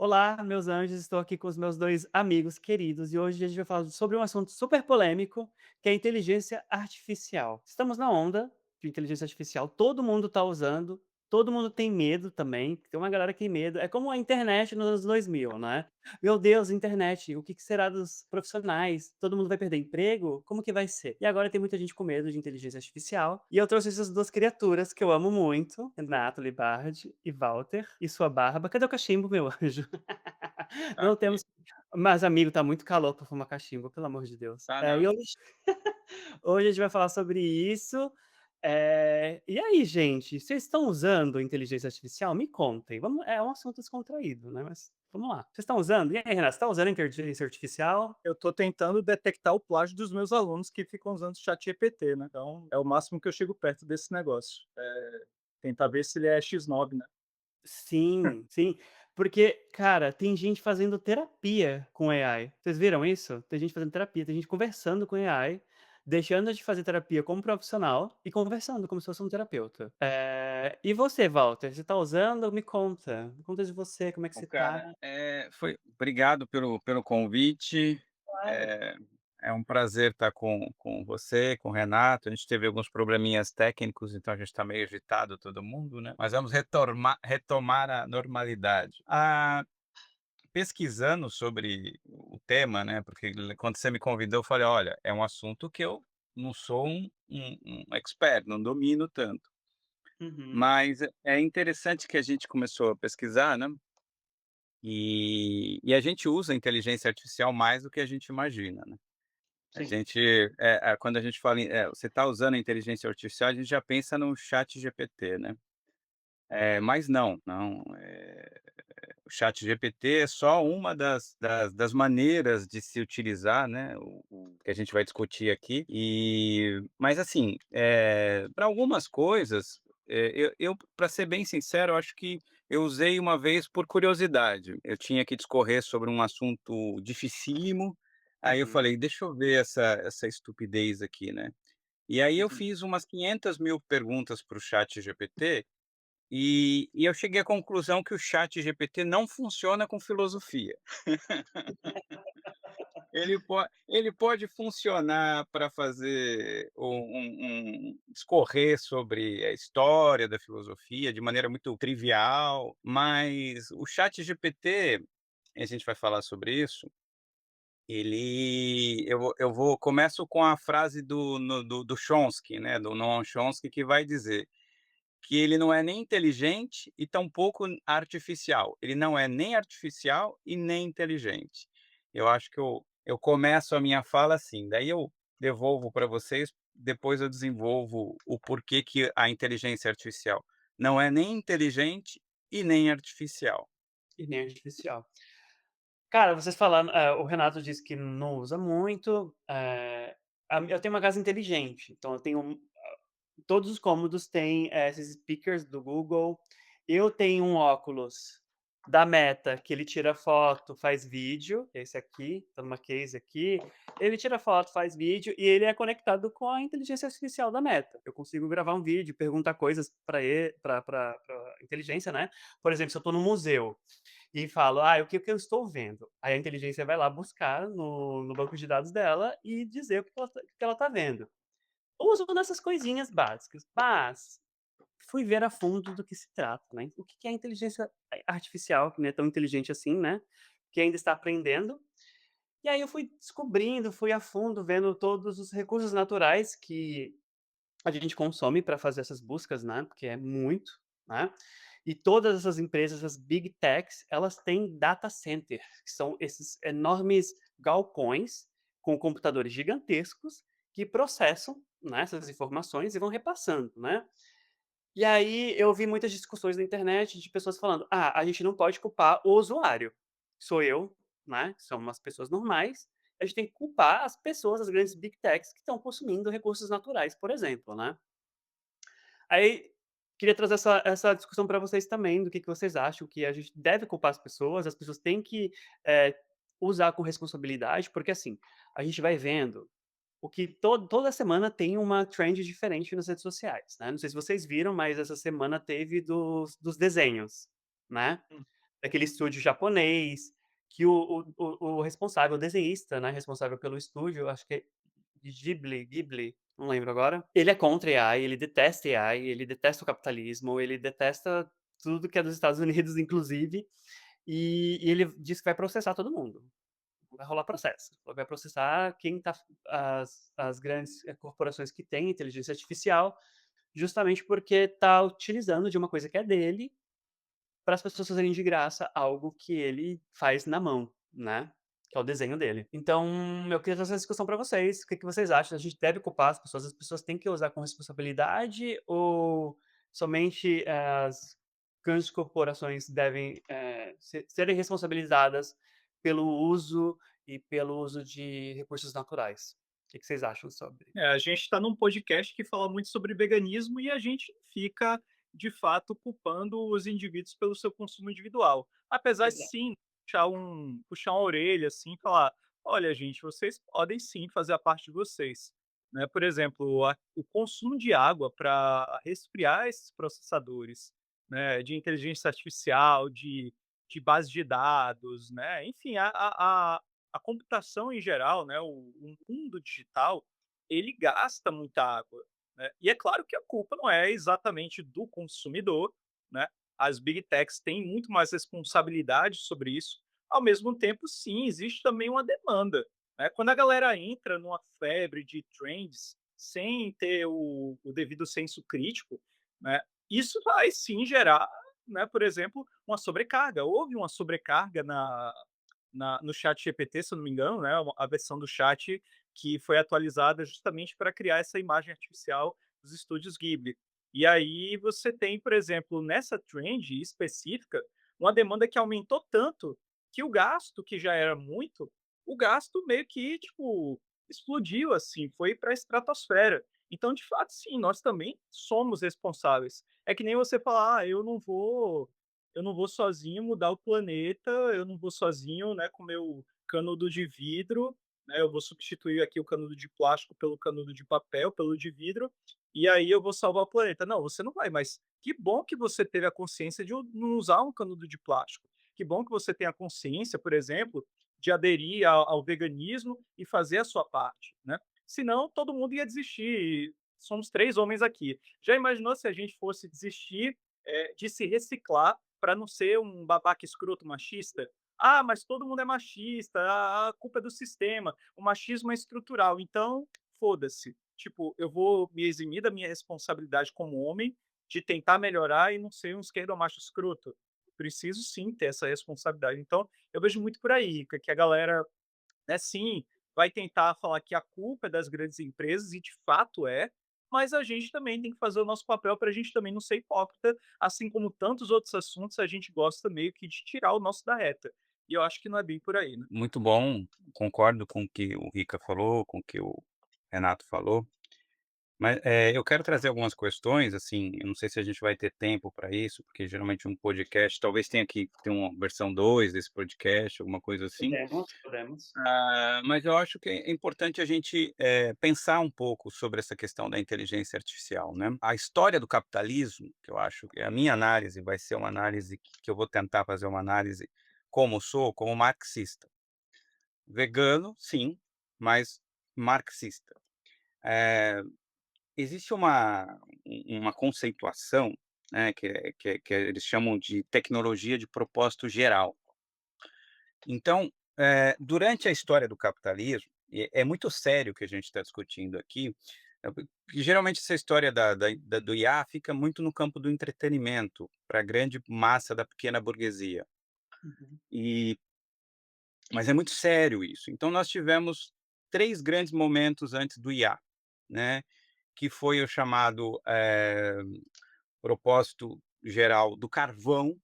Olá, meus anjos, estou aqui com os meus 2 amigos queridos e hoje a gente vai falar sobre um assunto super polêmico, que é a inteligência artificial. Estamos na onda de inteligência artificial, todo mundo está usando, todo mundo tem medo também, tem uma galera que tem medo, é como a internet nos anos 2000, né. "Meu Deus, internet, o que que será dos profissionais? Todo mundo vai perder emprego? Como que vai ser?". E agora tem muita gente com medo de inteligência artificial, e eu trouxe essas 2 criaturas que eu amo muito, Renato Libardi e Walter, e sua barba. Cadê o cachimbo, meu anjo? Tá Não aqui. temos, mas amigo, tá muito calor pra fumar cachimbo, pelo amor de Deus. Tá E não. hoje a gente vai falar sobre isso. E aí, gente, vocês estão usando inteligência artificial? Me contem. Vamos, é um assunto descontraído, né, mas vamos lá. Vocês estão usando? E aí, Renato, você tá usando inteligência artificial? Eu tô tentando detectar o plágio dos meus alunos que ficam usando o ChatGPT, né, então é o máximo que eu chego perto desse negócio. Tentar ver se ele é X9, né. Sim, sim. Porque, cara, tem gente fazendo terapia com AI. Vocês viram isso? Tem gente fazendo terapia, tem gente conversando com AI, deixando de fazer terapia como profissional e conversando como se fosse um terapeuta. E você, Walter, você tá usando? Me conta. Me conta de você, como é que Bom, você tá? cara, foi obrigado pelo convite, Claro. eh, é um prazer estar com você, com o Renato. A gente teve alguns probleminhas técnicos, então a gente está meio agitado todo mundo, né, mas vamos retomar a normalidade. Pesquisando sobre o tema, né, porque quando você me convidou eu falei: "Olha, é um assunto que eu não sou um expert, não domino tanto". Uhum. Mas é interessante que a gente começou a pesquisar, né, e a gente usa a inteligência artificial mais do que a gente imagina, né. A Sim. gente, quando a gente fala você está usando a inteligência artificial, a gente já pensa no chat GPT, né. Mas não, não, o chat GPT é só uma das maneiras de se utilizar, né, o que a gente vai discutir aqui. Mas assim, pra algumas coisas, eu pra ser bem sincero, eu acho que eu usei uma vez por curiosidade. Eu tinha que discorrer sobre um assunto dificílimo, aí eu Uhum. falei: "Deixa eu ver essa estupidez aqui, né". E aí eu Uhum. fiz umas 500.000 perguntas para o chat GPT e eu cheguei à conclusão que o chat GPT não funciona com filosofia. Ele pode funcionar para fazer discorrer sobre a história da filosofia de maneira muito trivial, mas o chat GPT, a gente vai falar sobre isso, eu vou começo com a frase do Chomsky, né, do Noam Chomsky, que vai dizer que ele não é nem inteligente e tampouco artificial. Ele não é nem artificial e nem inteligente. Eu acho que eu começo a minha fala assim, daí eu devolvo para vocês, depois eu desenvolvo o porquê que a inteligência artificial não é nem inteligente e nem artificial. E nem artificial. Cara, vocês falaram, o Renato disse que não usa muito, eu tenho uma casa inteligente, então eu tenho todos os cômodos têm, esses speakers do Google. Eu tenho um óculos da Meta que ele tira foto, faz vídeo, esse aqui, tá numa case aqui. Ele tira foto, faz vídeo e ele é conectado com a inteligência artificial da Meta. Eu consigo gravar um vídeo, perguntar coisas para ele, pra inteligência, né. Por exemplo, se eu estou no museu e falo: "Ah, o que que eu estou vendo?". Aí a inteligência vai lá buscar no banco de dados dela e dizer o que ela tá vendo. Uso nessas coisinhas básicas, mas fui ver a fundo do que se trata, né. O que que é a inteligência artificial, que não é tão inteligente assim, né, que ainda está aprendendo. E aí eu fui descobrindo, fui a fundo vendo todos os recursos naturais que a gente consome para fazer essas buscas, né, porque é muito, né. E todas essas empresas, as big techs, elas têm data center, que são esses enormes galpões com computadores gigantescos que processam, né, essas informações e vão repassando, né. E aí eu vi muitas discussões na internet de pessoas falando: "Ah, a gente não pode culpar o usuário, sou eu, né, são umas pessoas normais, a gente tem que culpar as pessoas, as grandes big techs que estão consumindo recursos naturais", por exemplo, né. Aí, queria trazer essa discussão para vocês também, do que vocês acham, que a gente deve culpar as pessoas têm que, eh, usar com responsabilidade, porque assim, a gente vai vendo o que toda semana tem uma trend diferente nas redes sociais, né. Não sei se vocês viram, mas essa semana teve dos desenhos, né. daquele estúdio japonês, que o responsável, o desenhista, né, responsável pelo estúdio, acho que é Ghibli, não lembro agora, ele é contra AI, ele detesta AI, ele detesta o capitalismo, ele detesta tudo que é dos Estados Unidos, inclusive, e ele diz que vai processar todo mundo. Vai rolar processo. Vai processar quem tá, as grandes corporações que têm inteligência artificial, justamente porque tá utilizando de uma coisa que é dele, para as pessoas fazerem de graça algo que ele faz na mão, né, que é o desenho dele. Então, eu queria trazer essa discussão para vocês, o que que vocês acham? A gente deve culpar as pessoas têm que usar com responsabilidade ou somente as grandes corporações devem, serem responsabilizadas pelo uso e pelo uso de recursos naturais? O que que vocês acham sobre? É, a gente está num podcast que fala muito sobre veganismo e a gente fica, de fato, culpando os indivíduos pelo seu consumo individual. Apesar de Exato. sim, puxar uma orelha, assim, e falar: "Olha gente, vocês podem sim fazer a parte de vocês", né. Por exemplo, o consumo de água para resfriar esses processadores, né, de inteligência artificial, de base de dados, né, enfim, a computação em geral, né, o mundo digital, ele gasta muita água, né. E é claro que a culpa não é exatamente do consumidor, né, as big techs têm muito mais responsabilidade sobre isso, ao mesmo tempo sim, existe também uma demanda, né. Quando a galera entra numa febre de trends, sem ter o devido senso crítico, né, isso vai sim gerar, né, por exemplo, uma sobrecarga. Houve uma sobrecarga no chat GPT, se eu não me engano, né, a versão do chat que foi atualizada justamente para criar essa imagem artificial dos estúdios Ghibli. E aí você tem, por exemplo, nessa trend específica, uma demanda que aumentou tanto que o gasto, que já era muito, o gasto meio que, tipo, explodiu, assim, foi para a estratosfera. Então, de fato, sim, nós também somos responsáveis. É que nem você falar: "Ah, eu não vou sozinho mudar o planeta, eu não vou sozinho, né, com meu canudo de vidro, né, eu vou substituir aqui o canudo de plástico pelo canudo de papel, pelo de vidro, e aí eu vou salvar o planeta". Não, você não vai, mas que bom que você teve a consciência de não usar um canudo de plástico. Que bom que você tem a consciência, por exemplo, de aderir ao veganismo e fazer a sua parte, né. Senão todo mundo ia desistir, somos 3 homens aqui. Já imaginou se a gente fosse desistir, de se reciclar para não ser um babaca escroto machista? "Ah, mas todo mundo é machista, a culpa é do sistema, o machismo é estrutural, então foda-se". Tipo, eu vou me eximir da minha responsabilidade como homem, de tentar melhorar e não ser um esquerdomacho escroto. Preciso sim ter essa responsabilidade. Então, eu vejo muito por aí, que a galera, né, sim, vai tentar falar que a culpa é das grandes empresas e de fato é, mas a gente também tem que fazer o nosso papel para a gente também não ser hipócrita, assim como tantos outros assuntos a gente gosta meio que de tirar o nosso da reta. E eu acho que não é bem por aí, né. Muito bom, concordo com o que o Rica falou, com o que o Renato falou. Mas, eu quero trazer algumas questões, assim, eu não sei se a gente vai ter tempo para isso, porque geralmente um podcast talvez tenha que ter uma versão 2 desse podcast, alguma coisa assim. Podemos, podemos. Mas eu acho que é importante a gente, pensar um pouco sobre essa questão da inteligência artificial, né. A história do capitalismo, que eu acho que a minha análise vai ser uma análise que eu vou tentar fazer uma análise como sou, como marxista. Vegano, sim, mas marxista. Eh Existe uma conceituação, né, que eles chamam de tecnologia de propósito geral. Então, durante a história do capitalismo, e é muito sério o que a gente está discutindo aqui, porque geralmente essa história do IA fica muito no campo do entretenimento, para a grande massa da pequena burguesia. Uhum, E mas é muito sério isso. Então nós tivemos 3 grandes momentos antes do IA, né, que foi o chamado, propósito geral do carvão,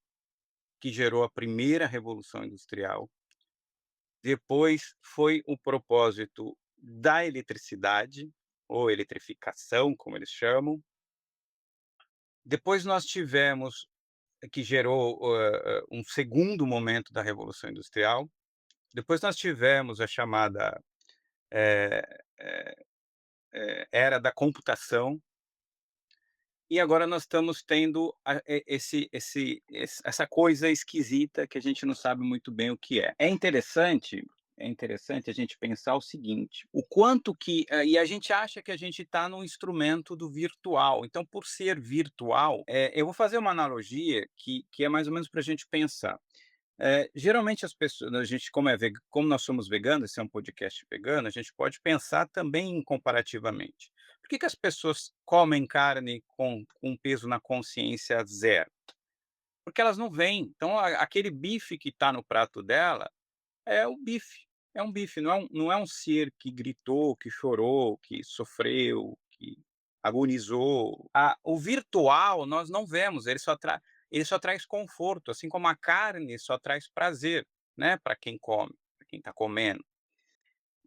que gerou a primeira revolução industrial. Depois foi o propósito da eletricidade, ou eletrificação, como eles chamam. Depois nós tivemos que gerou, um segundo momento da revolução industrial. Depois nós tivemos a chamada, eh era da computação. e agora nós estamos tendo essa coisa esquisita que a gente não sabe muito bem o que é. É interessante a gente pensar o seguinte, o quanto que e a gente acha que a gente está num instrumento do virtual, então por ser virtual, eu vou fazer uma analogia que é mais ou menos para a gente pensar. Geralmente as pessoas a gente como nós somos veganos, esse é um podcast vegano, a gente pode pensar também comparativamente. Por que que as pessoas comem carne com peso na consciência zero? Porque elas não veem. Então aquele bife que está no prato dela é o bife, é um bife, não é um ser que gritou, que chorou, que sofreu, que agonizou. O virtual nós não vemos, ele só traz conforto, assim como a carne só traz prazer, né, para quem come, para quem está comendo.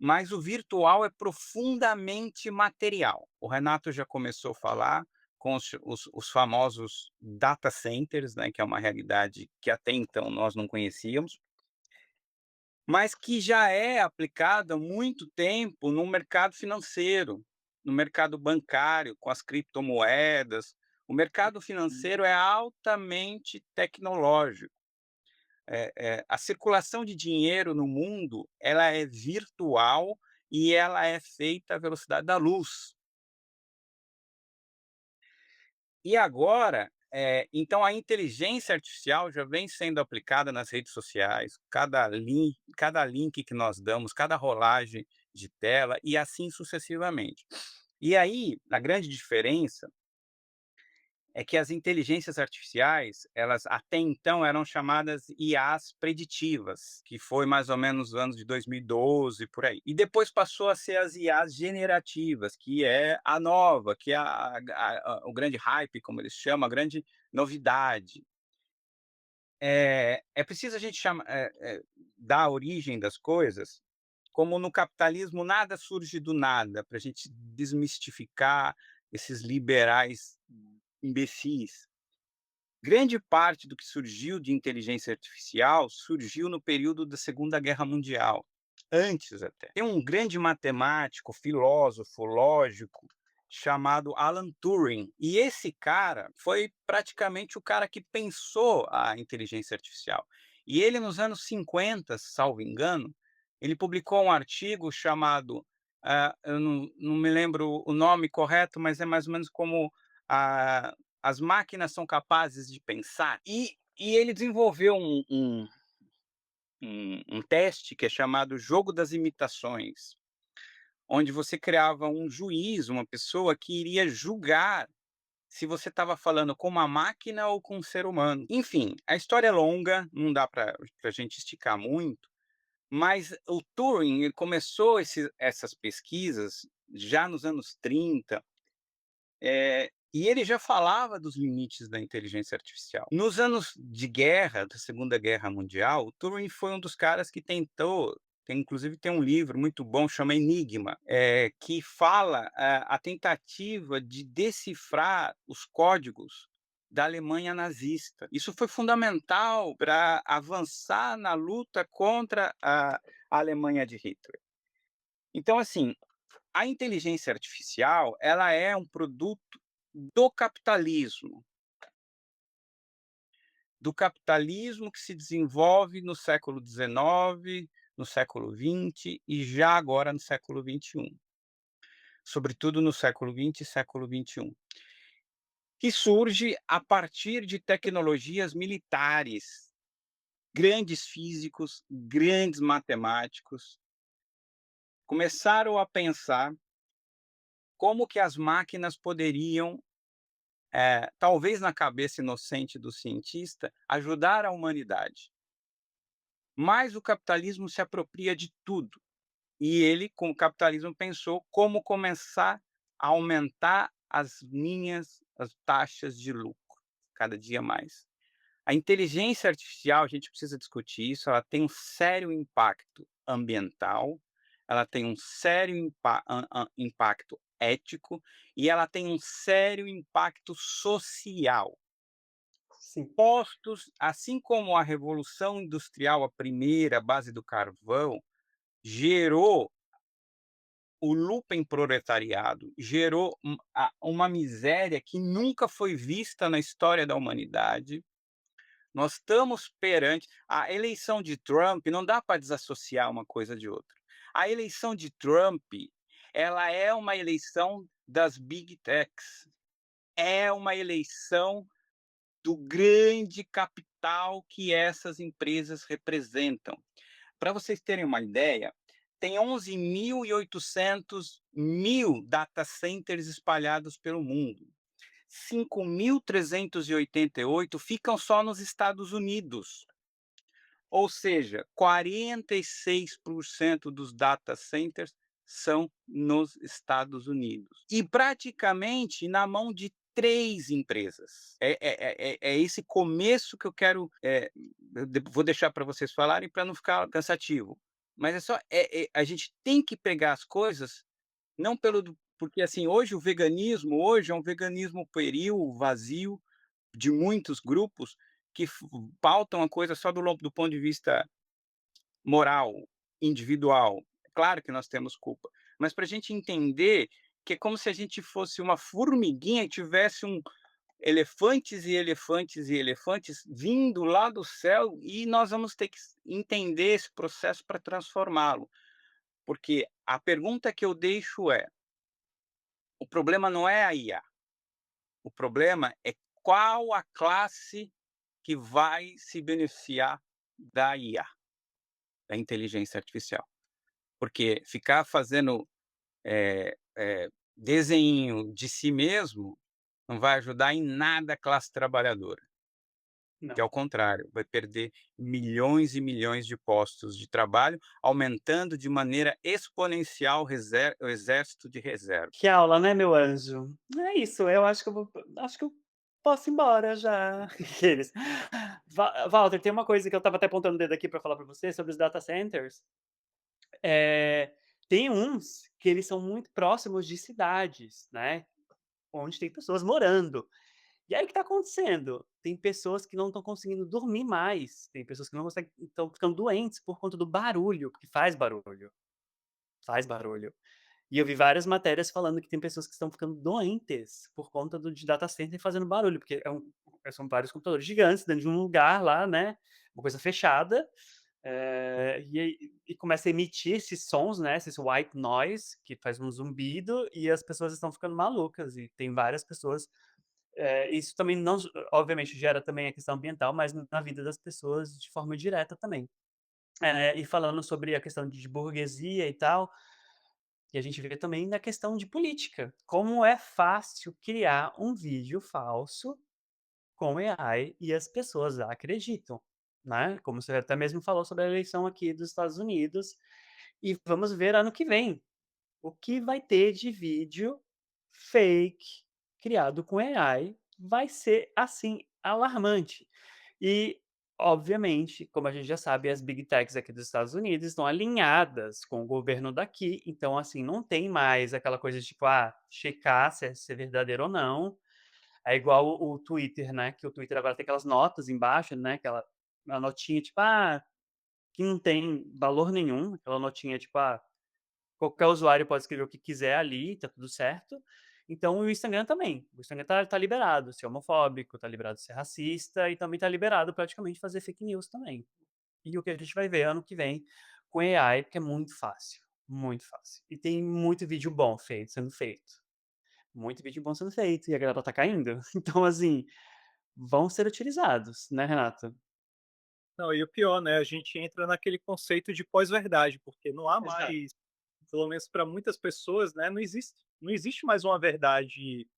Mas o virtual é profundamente material. O Renato já começou a falar com os famosos data centers, né, que é uma realidade que até então nós não conhecíamos. Mas que já é aplicado há muito tempo no mercado financeiro, no mercado bancário, com as criptomoedas. O mercado Hum. financeiro é altamente tecnológico. A circulação de dinheiro no mundo, ela é virtual e ela é feita à velocidade da luz. E agora, então a inteligência artificial já vem sendo aplicada nas redes sociais, cada link que nós damos, cada rolagem de tela e assim sucessivamente. E aí, a grande diferença é que as inteligências artificiais, elas até então eram chamadas IAs preditivas, que foi mais ou menos nos anos de 2012, por aí. E depois passou a ser as IAs generativas, que é a nova, que é o grande hype, como eles chamam, a grande novidade. É preciso a gente dar a origem das coisas, como no capitalismo nada surge do nada, para a gente desmistificar esses liberais imbecis. Grande parte do que surgiu de inteligência artificial surgiu no período da Segunda Guerra Mundial, antes até. Tem um grande matemático, filósofo, lógico, chamado Alan Turing, e esse cara foi praticamente o cara que pensou a inteligência artificial. E ele nos anos 50, salvo engano, ele publicou um artigo chamado, eu não me lembro o nome correto, mas é mais ou menos como a as máquinas são capazes de pensar, e ele desenvolveu um teste que é chamado jogo das imitações, onde você criava um juiz, uma pessoa que iria julgar se você estava falando com uma máquina ou com um ser humano. Enfim, a história é longa, não dá para a gente esticar muito, mas o Turing ele começou essas pesquisas já nos anos 30. E ele já falava dos limites da inteligência artificial. Nos anos de guerra, da Segunda Guerra Mundial, o Turing foi um dos caras que tem um livro muito bom, chama Enigma, que fala a tentativa de decifrar os códigos da Alemanha nazista. Isso foi fundamental para avançar na luta contra a Alemanha de Hitler. Então, assim, a inteligência artificial, ela é um produto do capitalismo, do capitalismo que se desenvolve no século XIX, no século XX e já agora no século XXI, sobretudo no século XX e século XXI, que surge a partir de tecnologias militares, grandes físicos, grandes matemáticos, começaram a pensar como que as máquinas poderiam talvez na cabeça inocente do cientista, ajudar a humanidade. Mas o capitalismo se apropria de tudo. E ele, com o capitalismo, pensou como começar a aumentar as taxas de lucro, cada dia mais. A inteligência artificial, a gente precisa discutir isso, ela tem um sério impacto ambiental, ela tem um sério impacto ético e ela tem um sério impacto social. Sim. Postos, assim como a revolução industrial, a primeira, a base do carvão, gerou o lupenproletariado gerou uma miséria que nunca foi vista na história da humanidade. Nós estamos perante a eleição de Trump, não dá para desassociar uma coisa de outra. A eleição de Trump, ela é uma eleição das big techs, é uma eleição do grande capital que essas empresas representam. Para vocês terem uma ideia, tem 11.800 mil data centers espalhados pelo mundo. 5.388 ficam só nos Estados Unidos. Ou seja, 46% dos data centers são nos Estados Unidos. E praticamente na mão de 3 empresas. É esse começo que eu quero, vou deixar para vocês falarem para não ficar cansativo. Mas é só a gente tem que pegar as coisas não porque, assim, hoje é um veganismo pueril, vazio, de muitos grupos que pautam a coisa só do ponto de vista moral, individual. Claro que nós temos culpa, mas para a gente entender que é como se a gente fosse uma formiguinha e tivesse elefantes e elefantes e elefantes vindo lá do céu e nós vamos ter que entender esse processo para transformá-lo. Porque a pergunta que eu deixo é: o problema não é a IA, o problema é qual a classe que vai se beneficiar da IA, da inteligência artificial. Porque ficar fazendo, desenho de si mesmo não vai ajudar em nada a classe trabalhadora. Que Não. ao contrário, vai perder milhões e milhões de postos de trabalho, aumentando de maneira exponencial o exército de reserva. Que aula, né, meu anjo? É isso, eu acho que eu posso ir embora já. Aqueles. Walter, tem uma coisa que eu estava até apontando o dedo aqui para falar para você sobre os data centers. Eh, Tem uns que eles são muito próximos de cidades, né, onde tem pessoas morando. E aí o que está acontecendo? Tem pessoas que não estão conseguindo dormir mais, tem pessoas que não conseguem estão ficando doentes por conta do barulho, porque faz barulho, faz barulho. E eu vi várias matérias falando que tem pessoas que estão ficando doentes por conta de data center fazendo barulho, porque são vários computadores gigantes dentro de um lugar lá, né, uma coisa fechada, e começa a emitir esses sons, né, esses white noise, que faz um zumbido, e as pessoas estão ficando malucas, e tem várias pessoas, isso também não obviamente gera também a questão ambiental, mas na vida das pessoas de forma direta também. E falando sobre a questão de burguesia e tal, e a gente vê também na questão de política, como é fácil criar um vídeo falso com AI e as pessoas acreditam, né, como você até mesmo falou sobre a eleição aqui dos Estados Unidos, e vamos ver ano que vem, o que vai ter de vídeo fake criado com AI, vai ser, assim, alarmante. E, obviamente, como a gente já sabe, as big techs aqui dos Estados Unidos estão alinhadas com o governo daqui, então, assim, não tem mais aquela coisa de tipo, checar se é verdadeiro ou não. É igual o Twitter, né, que o Twitter agora tem aquelas notas embaixo, né, uma notinha tipo, que não tem valor nenhum, aquela notinha tipo, qualquer usuário pode escrever o que quiser ali, tá tudo certo. Então o Instagram também. O Instagram tá liberado ser homofóbico, tá liberado ser racista e também tá liberado praticamente fazer fake news também. E o que a gente vai ver ano que vem com AI, porque é muito fácil, muito fácil. E tem muito vídeo bom sendo feito. Muito vídeo bom sendo feito e a galera tá caindo. Então, assim, vão ser utilizados, né, Renato? Não, e o pior, né, a gente entra naquele conceito de pós-verdade, porque não há Exato. mais, pelo menos para muitas pessoas, né, não existe mais uma verdade,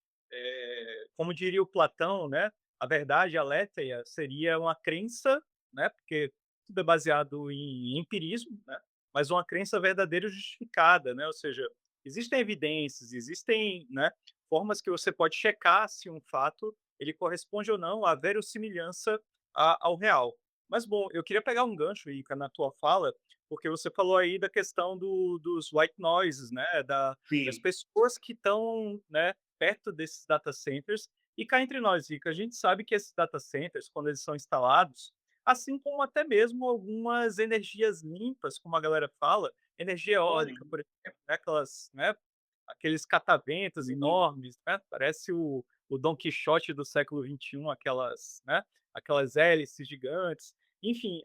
como diria o Platão, né, a verdade, aletheia, seria uma crença, né, porque tudo é baseado em empirismo, né, mas uma crença verdadeira e justificada, né, ou seja, existem evidências, existem, né, formas que você pode checar se um fato ele corresponde ou não à verossimilhança ao real. Mas bom, eu queria pegar um gancho, Ica, na tua fala, porque você falou aí da questão dos white noises, né, das Sim. pessoas que estão, né, perto desses data centers. E cá entre nós, Ica, a gente sabe que esses data centers, quando eles são instalados, assim como até mesmo algumas energias limpas, como a galera fala, energia eólica, Uhum. por exemplo, né, aquelas, né, aqueles cataventos enormes, né, parece o Dom Quichote do século XXI, aquelas, né, aquelas hélices gigantes. Enfim,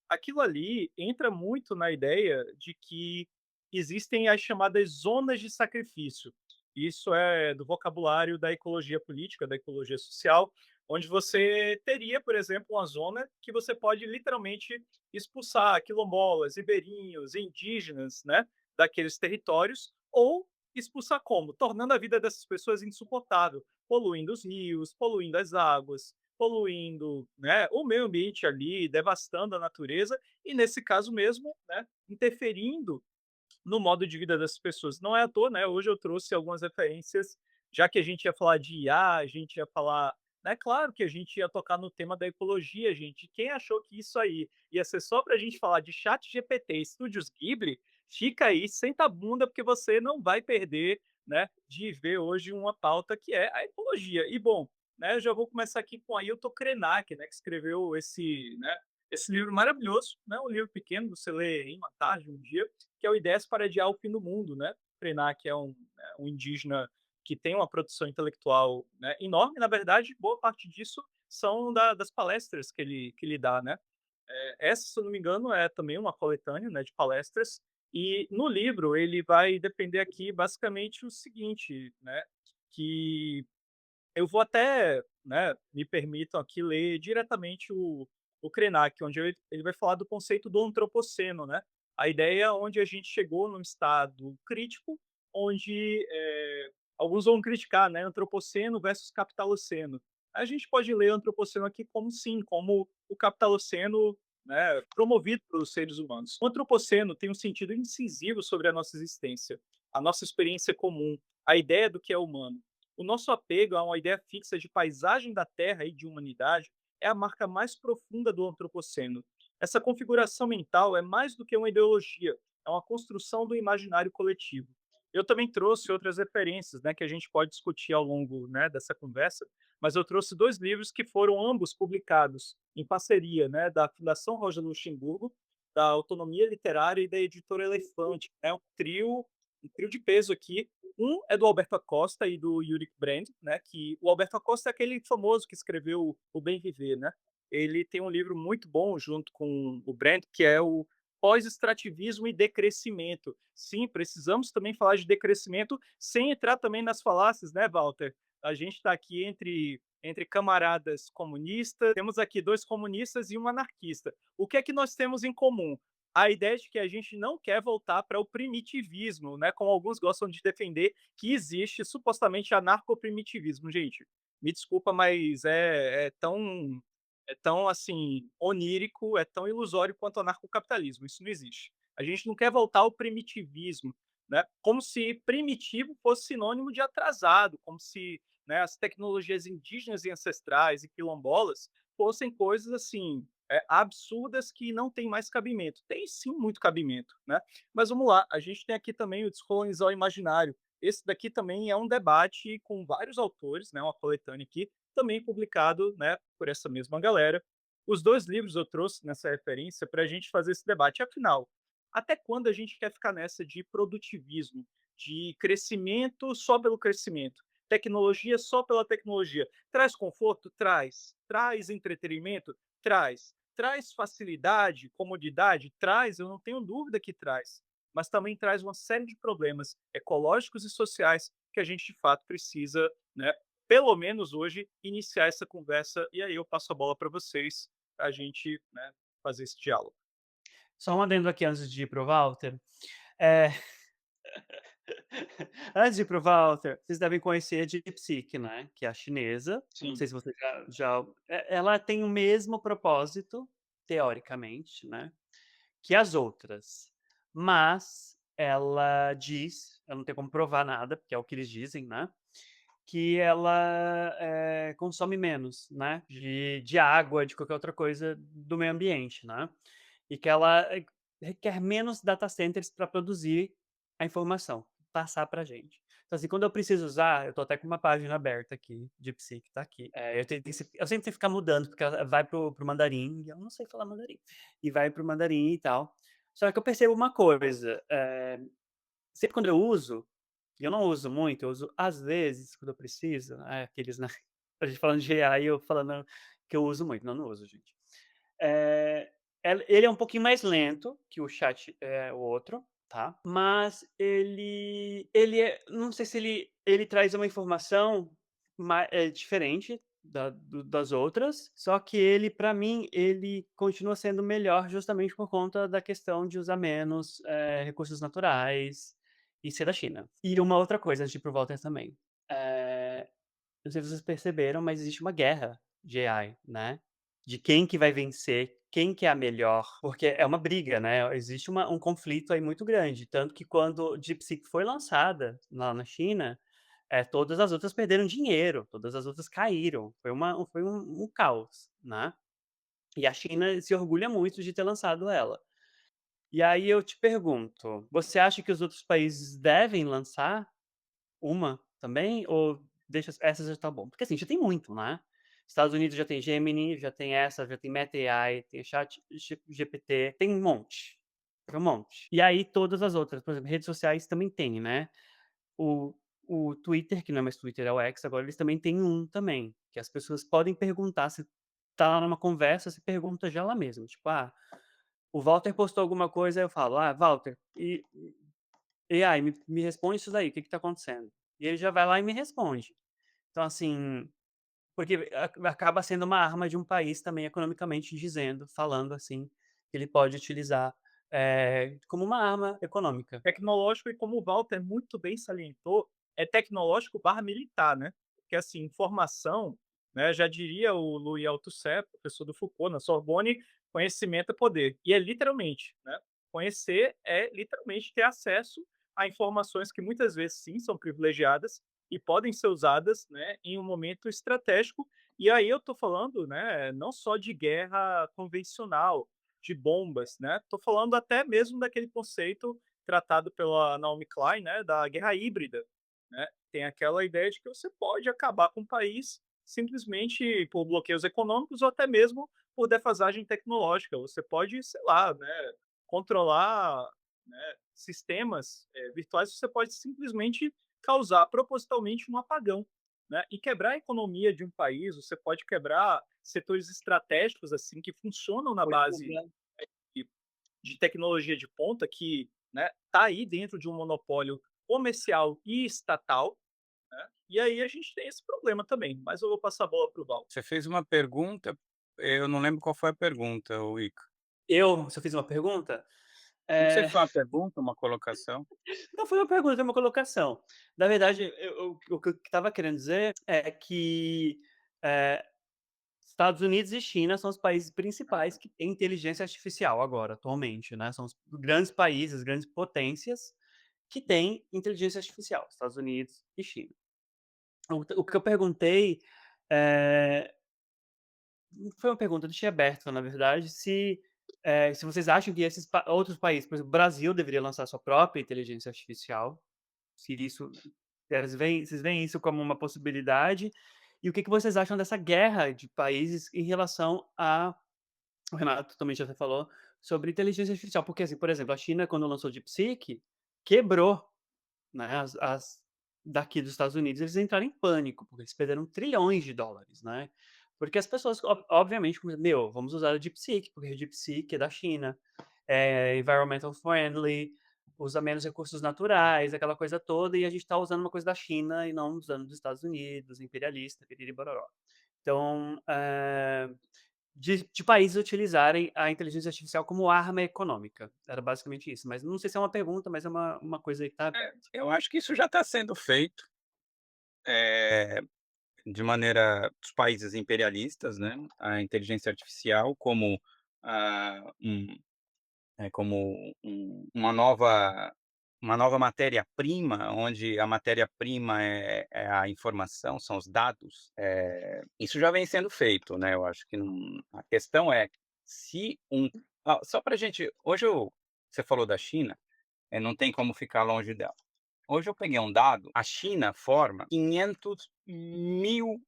aquilo ali entra muito na ideia de que existem as chamadas zonas de sacrifício. Isso é do vocabulário da ecologia política, da ecologia social, onde você teria, por exemplo, uma zona que você pode literalmente expulsar quilombolas, ribeirinhos, indígenas, né, daqueles territórios, ou expulsar como? Tornando a vida dessas pessoas insuportável, poluindo os rios, poluindo as águas, poluindo, né, o meio ambiente ali, devastando a natureza e, nesse caso mesmo, né, interferindo no modo de vida dessas pessoas. Não é à toa, né, hoje eu trouxe algumas referências, já que a gente ia falar de IA, a gente ia falar, né, claro que a gente ia tocar no tema da ecologia, gente. Quem achou que isso aí ia ser só pra gente falar de ChatGPT e Estúdios Ghibli, fica aí, senta a bunda, porque você não vai perder, né, de ver hoje uma pauta que é a ecologia. E bom, né, eu já vou começar aqui com Ailton Krenak, né, que escreveu esse, né, esse livro maravilhoso, né, um livro pequeno, você lê em uma tarde, um dia, que é o Ideias para Adiar o Fim do Mundo, né. Krenak é um, né, um indígena que tem uma produção intelectual, né, enorme, na verdade, boa parte disso são das palestras que ele dá, né. Essa, se eu não me engano, é também uma coletânea, né, de palestras, e no livro ele vai defender aqui basicamente o seguinte, né, que eu vou até, né, me permitam aqui ler diretamente o Krenak, onde ele vai falar do conceito do antropoceno, né. A ideia onde a gente chegou num estado crítico, onde, alguns vão criticar, né, antropoceno versus capitaloceno. A gente pode ler antropoceno aqui como sim, como o capitaloceno, né, promovido pelos seres humanos. O antropoceno tem um sentido incisivo sobre a nossa existência, a nossa experiência comum, a ideia do que é humano. O nosso apego a uma ideia fixa de paisagem da Terra e de humanidade é a marca mais profunda do antropoceno. Essa configuração mental é mais do que uma ideologia, é uma construção do imaginário coletivo. Eu também trouxe outras referências, né, que a gente pode discutir ao longo, né, dessa conversa, mas eu trouxe dois livros que foram ambos publicados em parceria, né, da Fundação Rosa Luxemburgo, da Autonomia Literária e da Editora Elefante. É um trio de peso aqui. Um é do Alberto Acosta e do Yuri Brand, né, que o Alberto Acosta é aquele famoso que escreveu O Bem Viver, né. Ele tem um livro muito bom junto com o Brand, que é o Pós-extrativismo e decrescimento. Sim, precisamos também falar de decrescimento, sem entrar também nas falácias, né, Walter? A gente está aqui entre camaradas comunistas, temos aqui 2 comunistas e um anarquista. O que é que nós temos em comum? A ideia de que a gente não quer voltar para o primitivismo, né, como alguns gostam de defender, que existe supostamente anarcoprimitivismo. Gente, me desculpa, mas é tão, assim, onírico, é tão ilusório quanto o anarcocapitalismo, isso não existe. A gente não quer voltar ao primitivismo, né, como se primitivo fosse sinônimo de atrasado, como se, né, as tecnologias indígenas e ancestrais e quilombolas fossem coisas, assim, absurdas que não têm mais cabimento. Tem sim muito cabimento, né, mas vamos lá, a gente tem aqui também o Descolonizar o Imaginário. Esse daqui também é um debate com vários autores, né, uma coletânea aqui, também publicado, né, por essa mesma galera. Os 2 livros eu trouxe nessa referência para a gente fazer esse debate. Afinal, até quando a gente quer ficar nessa de produtivismo, de crescimento só pelo crescimento, tecnologia só pela tecnologia? Traz conforto? Traz. Traz entretenimento? Traz. Traz facilidade, comodidade? Traz, eu não tenho dúvida que traz. Mas também traz uma série de problemas ecológicos e sociais que a gente de fato precisa, né, pelo menos hoje, iniciar essa conversa, e aí eu passo a bola para vocês, para a gente, né, fazer esse diálogo. Só um adendo aqui antes de ir para o Walter, eh, antes de ir para o Walter, vocês devem conhecer a DeepSeek, né, que é a chinesa, não Sim. sei se você ela tem o mesmo propósito, teoricamente, né, que as outras, mas ela diz, eu não tenho como provar nada, porque é o que eles dizem, né, que ela, consome menos, né, de água, de qualquer outra coisa do meio ambiente, né, e que ela, requer menos data centers para produzir a informação, passar pra gente. Então, assim, quando eu preciso usar, eu tô até com uma página aberta aqui, DeepSeek tá aqui. Eu sempre tenho que ficar mudando, porque ela vai pro mandarim, e eu não sei falar mandarim, e vai pro mandarim e tal. Só que eu percebo uma coisa, sempre quando eu uso, e eu não uso muito, eu uso às vezes, quando eu preciso, aqueles, né, a gente falando de AI, eu falando que eu uso muito. Não, não uso, gente. Eh, ele é um pouquinho mais lento que o chat, o outro, tá, mas ele não sei se ele traz uma informação diferente das outras, só que ele, para mim, ele continua sendo melhor justamente por conta da questão de usar menos, recursos naturais e ser da China. E uma outra coisa, antes de ir para o Walter também, eh não sei se vocês perceberam, mas existe uma guerra de AI, né, de quem que vai vencer, quem que é a melhor, porque é uma briga, né, existe um conflito aí muito grande, tanto que quando DeepSeek foi lançada lá na China, todas as outras perderam dinheiro, todas as outras caíram, foi um caos, né. E a China se orgulha muito de ter lançado ela. E aí eu te pergunto, você acha que os outros países devem lançar uma também, ou deixa essa já tá bom? Porque, assim, já tem muito, né. Estados Unidos já tem Gemini, já tem essa, já tem Meta AI, tem Chat GPT, tem um monte. E aí todas as outras, por exemplo, redes sociais também tem, né. O o Twitter, que não é mais Twitter, é o X, agora eles também têm um também, que as pessoas podem perguntar, se tá lá numa conversa, se pergunta já lá mesmo, tipo: "Ah, o Walter postou alguma coisa", aí eu falo: "Ah, Walter, AI, me responde isso daí, o que que tá acontecendo?". E ele já vai lá e me responde. Então, assim, porque acaba sendo uma arma de um país também economicamente dizendo, falando assim, que ele pode utilizar, como uma arma econômica. Tecnológico e como o Walter muito bem salientou, é tecnológico/militar, né. Porque, assim, informação, né, já diria o Louis Althusser, professor do Foucault na Sorbonne, conhecimento é poder. E é literalmente, né, conhecer é literalmente ter acesso a informações que muitas vezes sim são privilegiadas e podem ser usadas, né, em um momento estratégico. E aí eu estou falando, né, não só de guerra convencional, de bombas, né. Tô falando até mesmo daquele conceito tratado pela Naomi Klein, né, da guerra híbrida, né. Tem aquela ideia de que você pode acabar com o país simplesmente por bloqueios econômicos ou até mesmo por defasagem tecnológica. Você pode, sei lá, né, controlar, né, sistemas, virtuais, você pode simplesmente causar propositalmente um apagão, né, e quebrar a economia de um país, você pode quebrar setores estratégicos, assim, que funcionam na base de tecnologia de ponta que, né, tá aí dentro de um monopólio comercial e estatal, né, e aí a gente tem esse problema também, mas eu vou passar a bola para o Val. Você fez uma pergunta, eu não lembro qual foi a pergunta, o Ica. Se eu fiz uma pergunta? Não sei se Eh, foi uma pergunta, uma colocação. não foi uma pergunta, é uma colocação. Na verdade, o que eu estava querendo dizer é que, eh, Estados Unidos e China são os países principais que têm inteligência artificial agora, atualmente, né, são os grandes países, grandes potências que têm inteligência artificial, Estados Unidos e China. O que eu perguntei, eh, foi uma pergunta, eu deixei aberto, na verdade, se vocês acham que esses outros países, por exemplo, o Brasil deveria lançar sua própria inteligência artificial, se isso vocês veem isso como uma possibilidade, e o que que vocês acham dessa guerra de países em relação a o Renato também já até falou sobre inteligência artificial, porque, assim, por exemplo, a China, quando lançou o DeepSeek, quebrou, né, as daqui dos Estados Unidos, eles entraram em pânico, porque eles perderam trilhões de dólares, né. Porque as pessoas obviamente "Meu, vamos usar o DeepSeek, porque o DeepSeek é da China, é environmental friendly, usa menos recursos naturais", aquela coisa toda, e a gente está usando uma coisa da China e não usando dos Estados Unidos, imperialista, piriri bororó. Então, de países utilizarem a inteligência artificial como arma econômica, era basicamente isso, mas não sei se é uma pergunta, mas é uma coisa aí que tá É, aberta. eu acho que isso já está sendo feito, eh, de maneira dos países imperialistas, né, a inteligência artificial como, um como uma nova matéria-prima, onde a matéria-prima é a informação, são os dados, isso já vem sendo feito, né, eu acho que não, a questão é se só pra gente hoje você falou da China, não tem como ficar longe dela. Hoje eu peguei um dado, a China forma 500.000,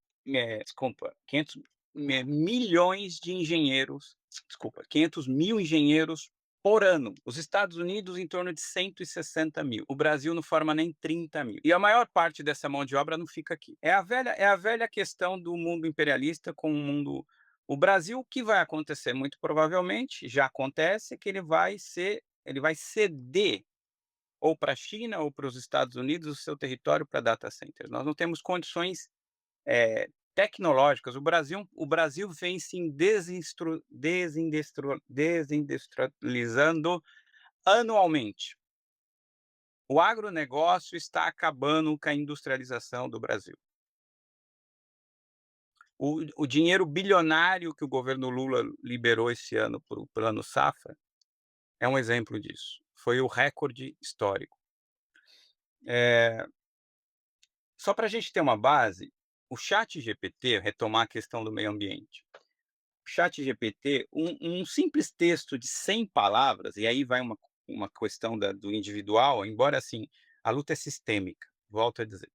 desculpa, 500.000.000 de engenheiros, desculpa, 500.000 engenheiros por ano. Os Estados Unidos em torno de 160.000. O Brasil não forma nem 30.000. E a maior parte dessa mão de obra não fica aqui. É a velha questão do mundo imperialista com o mundo. O Brasil, o que vai acontecer muito provavelmente, já acontece, que ele vai ceder ou para a China ou para os Estados Unidos o seu território para data centers. Nós não temos condições tecnológicas. O Brasil vem se desindustrializando anualmente. O agronegócio está acabando com a industrialização do Brasil. O dinheiro bilionário que o governo Lula liberou esse ano para o Plano Safra é um exemplo disso. Foi o recorde histórico. Só para a gente ter uma base, o ChatGPT, retomar a questão do meio ambiente. O ChatGPT, um simples texto de 100 palavras, e aí vai uma questão do individual, embora assim, a luta é sistêmica, volto a dizer.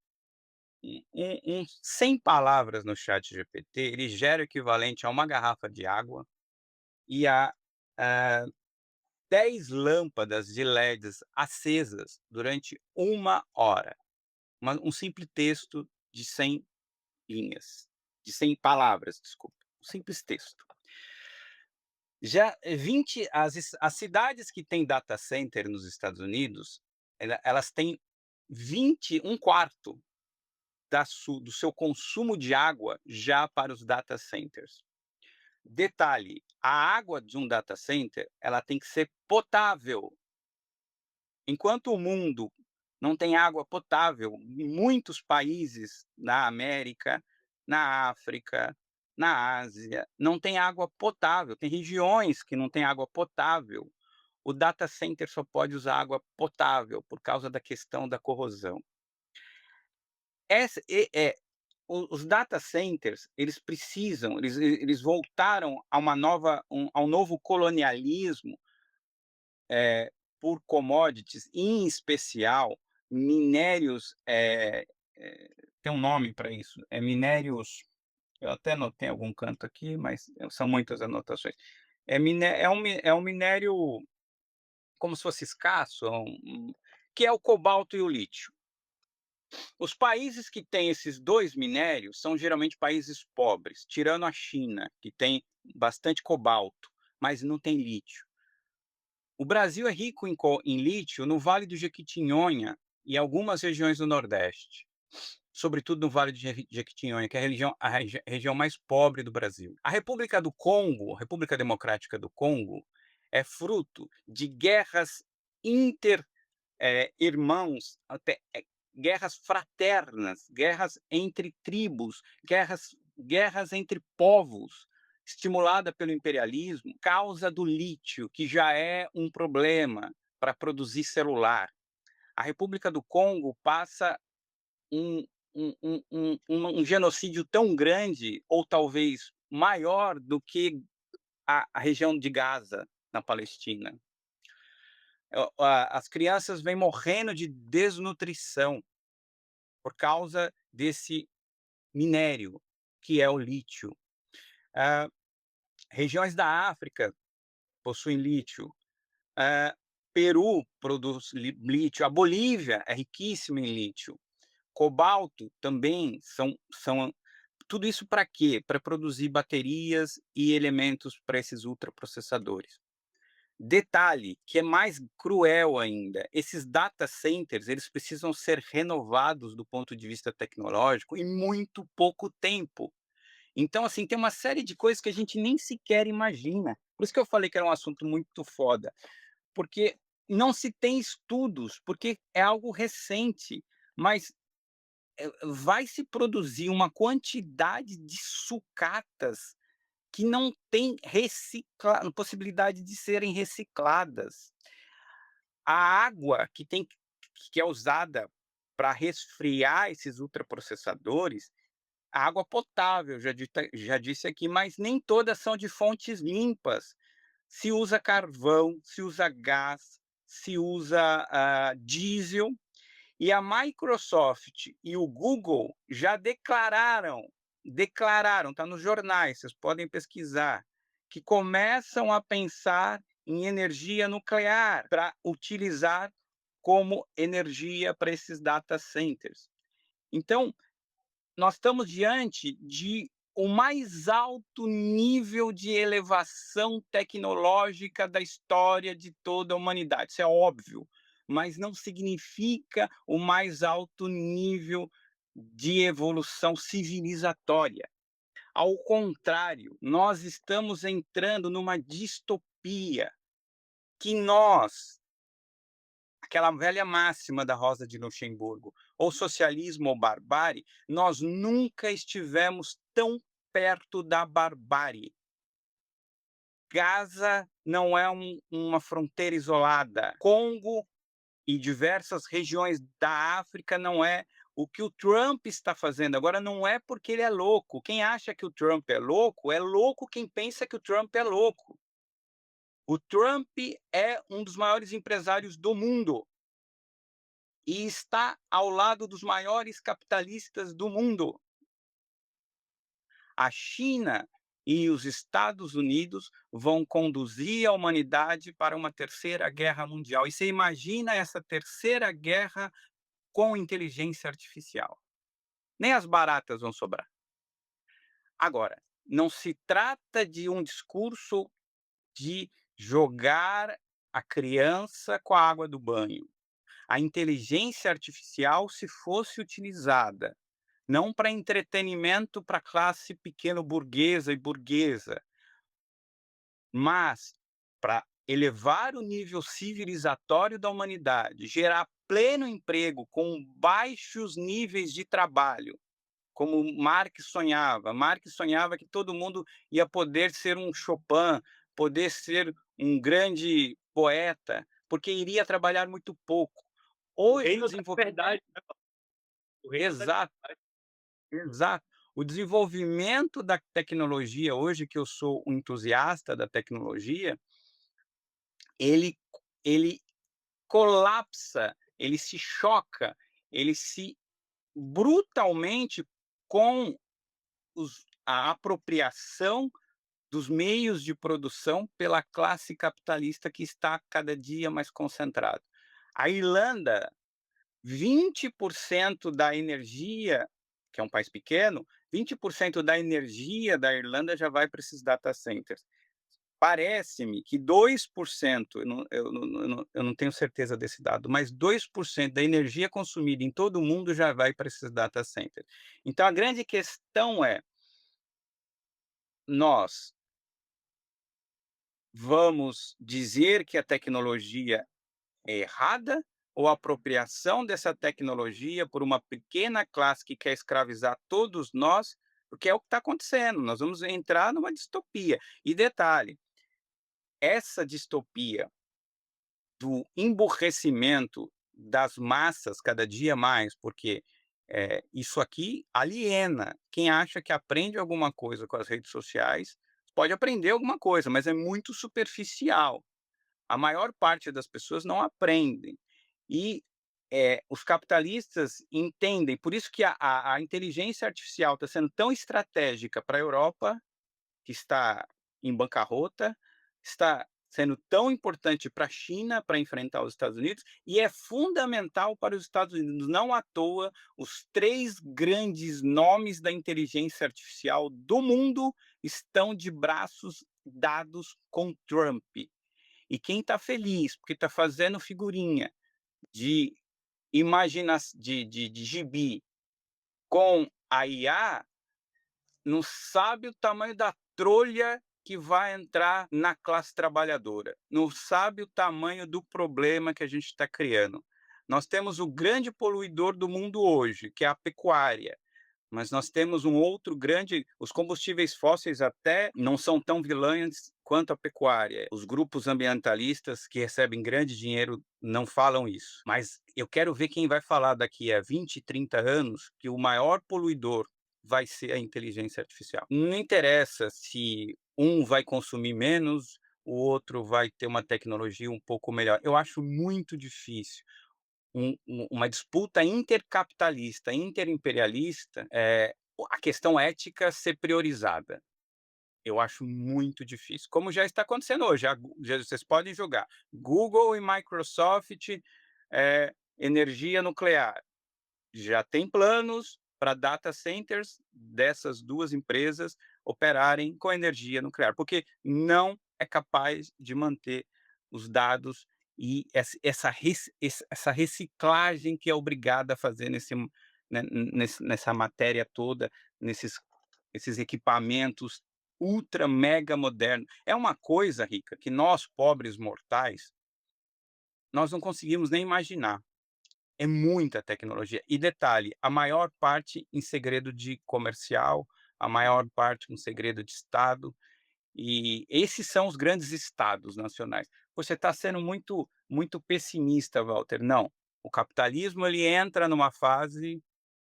100 palavras no ChatGPT, ele gera o equivalente a uma garrafa de água e a, ah, 10 lâmpadas de LEDs acesas durante 1 hora. Um simples texto de 100 linhas, de 100 palavras, desculpa, um simples texto. Já 20 as cidades que têm data center nos Estados Unidos, elas têm 1/4 do seu consumo de água já para os data centers. Detalhe, a água de um data center, ela tem que ser potável. Enquanto o mundo não tem água potável, em muitos países na América, na África, na Ásia, não tem água potável, tem regiões que não têm água potável. O data center só pode usar água potável por causa da questão da corrosão. Essa os data centers, eles voltaram a a um novo colonialismo, por commodities, em especial minérios, tem um nome para isso, minérios, eu até anotei em algum canto aqui, mas são muitas anotações. É um minério como se fosse escasso, que é o cobalto e o lítio. Os países que têm esses 2 minérios são geralmente países pobres, tirando a China, que tem bastante cobalto, mas não tem lítio. O Brasil é rico em lítio no Vale do Jequitinhonha e algumas regiões do Nordeste, sobretudo no Vale do Jequitinhonha, que é a região mais pobre do Brasil. A República do Congo, a República Democrática do Congo, é fruto de guerras inter irmãos, até guerras fraternas, guerras entre tribos, guerras entre povos, estimulada pelo imperialismo, causa do lítio, que já é um problema para produzir celular. A República do Congo passa um um genocídio tão grande, ou talvez maior do que a região de Gaza, na Palestina. As crianças vêm morrendo de desnutrição por causa desse minério, que é o lítio. Ah, Regiões da África possuem lítio. Peru produz lítio. A Bolívia é riquíssima em lítio. Cobalto também são tudo isso para quê? Para produzir baterias e elementos para esses ultraprocessadores. Detalhe, que é mais cruel ainda, esses data centers, eles precisam ser renovados do ponto de vista tecnológico em muito pouco tempo. Então, assim, tem uma série de coisas que a gente nem sequer imagina. Por isso que eu falei que era um assunto muito foda, porque não se tem estudos, porque é algo recente, mas vai se produzir uma quantidade de sucatas que não tem possibilidade de serem recicladas. A água que é usada para resfriar esses ultraprocessadores, a água potável, já disse aqui, mas nem todas são de fontes limpas. Se usa carvão, se usa gás, se usa diesel, E a Microsoft e o Google já declararam, está nos jornais, vocês podem pesquisar, que começam a pensar em energia nuclear para utilizar como energia para esses data centers. Então, nós estamos diante de o mais alto nível de elevação tecnológica da história de toda a humanidade. Isso é óbvio, mas não significa o mais alto nível de evolução civilizatória. Ao contrário, nós estamos entrando numa distopia que nós, aquela velha máxima da Rosa de Luxemburgo, ou socialismo ou barbárie, nós nunca estivemos tão perto da barbárie. Gaza não é uma fronteira isolada. Congo e diversas regiões da África não é. O que o Trump está fazendo agora não é porque ele é louco. Quem acha que o Trump é louco quem pensa que o Trump é louco. O Trump é um dos maiores empresários do mundo e está ao lado dos maiores capitalistas do mundo. A China e os Estados Unidos vão conduzir a humanidade para uma terceira guerra mundial. E você imagina essa terceira guerra com inteligência artificial. Nem as baratas vão sobrar. Agora, não se trata de um discurso de jogar a criança com a água do banho. A inteligência artificial, se fosse utilizada não para entretenimento para a classe pequeno burguesa e burguesa, mas para elevar o nível civilizatório da humanidade, gerar pleno emprego com baixos níveis de trabalho, como Marx sonhava. Marx sonhava que todo mundo ia poder ser um Chopin, poder ser um grande poeta, porque iria trabalhar muito pouco. O Hoje o reino da desenvolvimento. liberdade, né, o reino da Exato. liberdade. Exato. O desenvolvimento da tecnologia, hoje que eu sou um entusiasta da tecnologia, ele ele colapsa, ele se choca, ele se brutalmente com a apropriação dos meios de produção pela classe capitalista que está cada dia mais concentrado. A Irlanda, 20% da energia, que é um país pequeno, 20% da energia da Irlanda já vai para esses data centers. Parece-me que 2%, eu não tenho certeza desse dado, mas 2% da energia consumida em todo o mundo já vai para esses data centers. Então a grande questão é, nós vamos dizer que a tecnologia é errada ou a apropriação dessa tecnologia por uma pequena classe que quer escravizar todos nós, porque é o que está acontecendo, nós vamos entrar numa distopia. E detalhe, essa distopia do emburrecimento das massas cada dia mais, porque isso aqui aliena. Quem acha que aprende alguma coisa com as redes sociais, pode aprender alguma coisa, mas é muito superficial. A maior parte das pessoas não aprendem. E, os capitalistas entendem, por isso que a inteligência artificial está sendo tão estratégica para a Europa, que está em bancarrota, está sendo tão importante para a China para enfrentar os Estados Unidos, e é fundamental para os Estados Unidos. Não à toa, os 3 grandes nomes da inteligência artificial do mundo estão de braços dados com Trump. E quem está feliz, porque está fazendo figurinha de de gibi com a IA, não sabe o tamanho da trolha que vai entrar na classe trabalhadora, não sabe o tamanho do problema que a gente está criando. Nós temos o grande poluidor do mundo hoje, que é a pecuária. Mas nós temos um outro grande, os combustíveis fósseis até não são tão vilões quanto a pecuária. Os grupos ambientalistas que recebem grande dinheiro não falam isso. Mas eu quero ver quem vai falar daqui a 20, 30 anos que o maior poluidor vai ser a inteligência artificial. Não interessa se um vai consumir menos, o outro vai ter uma tecnologia um pouco melhor. Eu acho muito difícil. uma disputa intercapitalista, interimperialista, a questão ética ser priorizada. Eu acho muito difícil, como já está acontecendo hoje, já vocês podem jogar Google e Microsoft, energia nuclear. Já tem planos para data centers dessas 2 empresas operarem com energia nuclear, porque não é capaz de manter os dados e essa reciclagem que é obrigada a fazer nessa matéria toda, nesses esses equipamentos ultra mega modernos. É uma coisa, Rica, que nós pobres mortais, nós não conseguimos nem imaginar. É muita tecnologia. E detalhe, a maior parte em segredo de comercial, a maior parte com segredo de Estado, e esses são os grandes estados nacionais. Você está sendo muito pessimista, Walter. Não, o capitalismo ele entra numa fase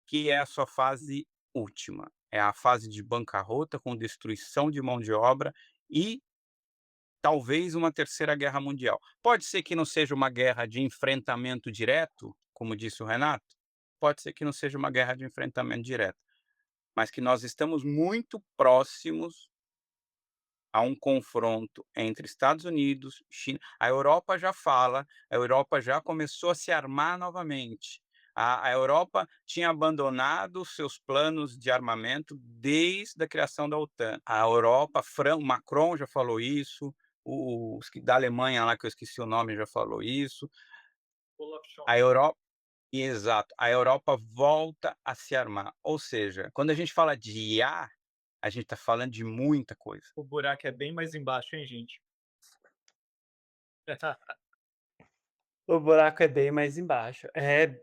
que é a sua fase última. É a fase de bancarrota, com destruição de mão de obra e talvez uma terceira guerra mundial. Pode ser que não seja uma guerra de enfrentamento direto, como disse o Renato, pode ser que não seja uma guerra de enfrentamento direto, mas que nós estamos muito próximos a um confronto entre Estados Unidos, China. A Europa já fala, a Europa já começou a se armar novamente. A Europa tinha abandonado seus planos de armamento desde a criação da OTAN. A Europa, Macron já falou isso, da Alemanha lá, que eu esqueci o nome, já falou isso. Olaf Scholz. A Europa, exato, a Europa volta a se armar. Ou seja, quando a gente fala de IA, a gente está falando de muita coisa. O buraco é bem mais embaixo, hein, gente? O buraco é bem mais embaixo.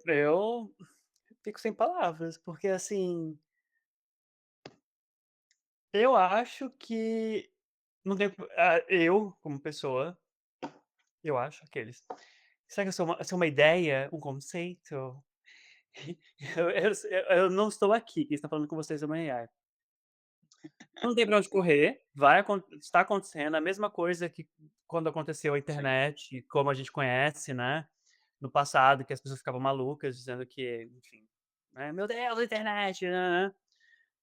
Eu fico sem palavras, porque, assim, eu acho que não tem eu, como pessoa, eu acho, aqueles. Será que eu sou uma ideia, um conceito? Eu não estou aqui, quem está falando com vocês é uma AI. Não tem pra onde correr, está acontecendo a mesma coisa que quando aconteceu a Sim. internet, como a gente conhece, né, no passado, que as pessoas ficavam malucas dizendo que, enfim, né: "Meu Deus, a internet, nã-nã-nã".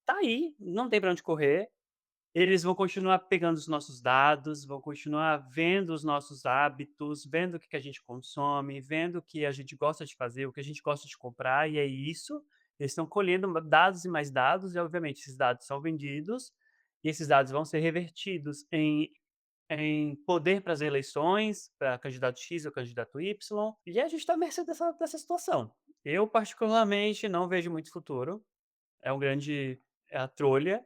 Tá aí, não tem pra onde correr. Eles vão continuar pegando os nossos dados, vão continuar vendo os nossos hábitos, vendo o que que a gente consome, vendo o que a gente gosta de fazer, o que a gente gosta de comprar, e é isso. Eles estão colhendo dados e mais dados, e obviamente esses dados são vendidos, e esses dados vão ser revertidos em poder para as eleições, para candidato X ou candidato Y, e a gente está à mercê dessa situação. Eu particularmente não vejo muito futuro, é um grande é a trolha,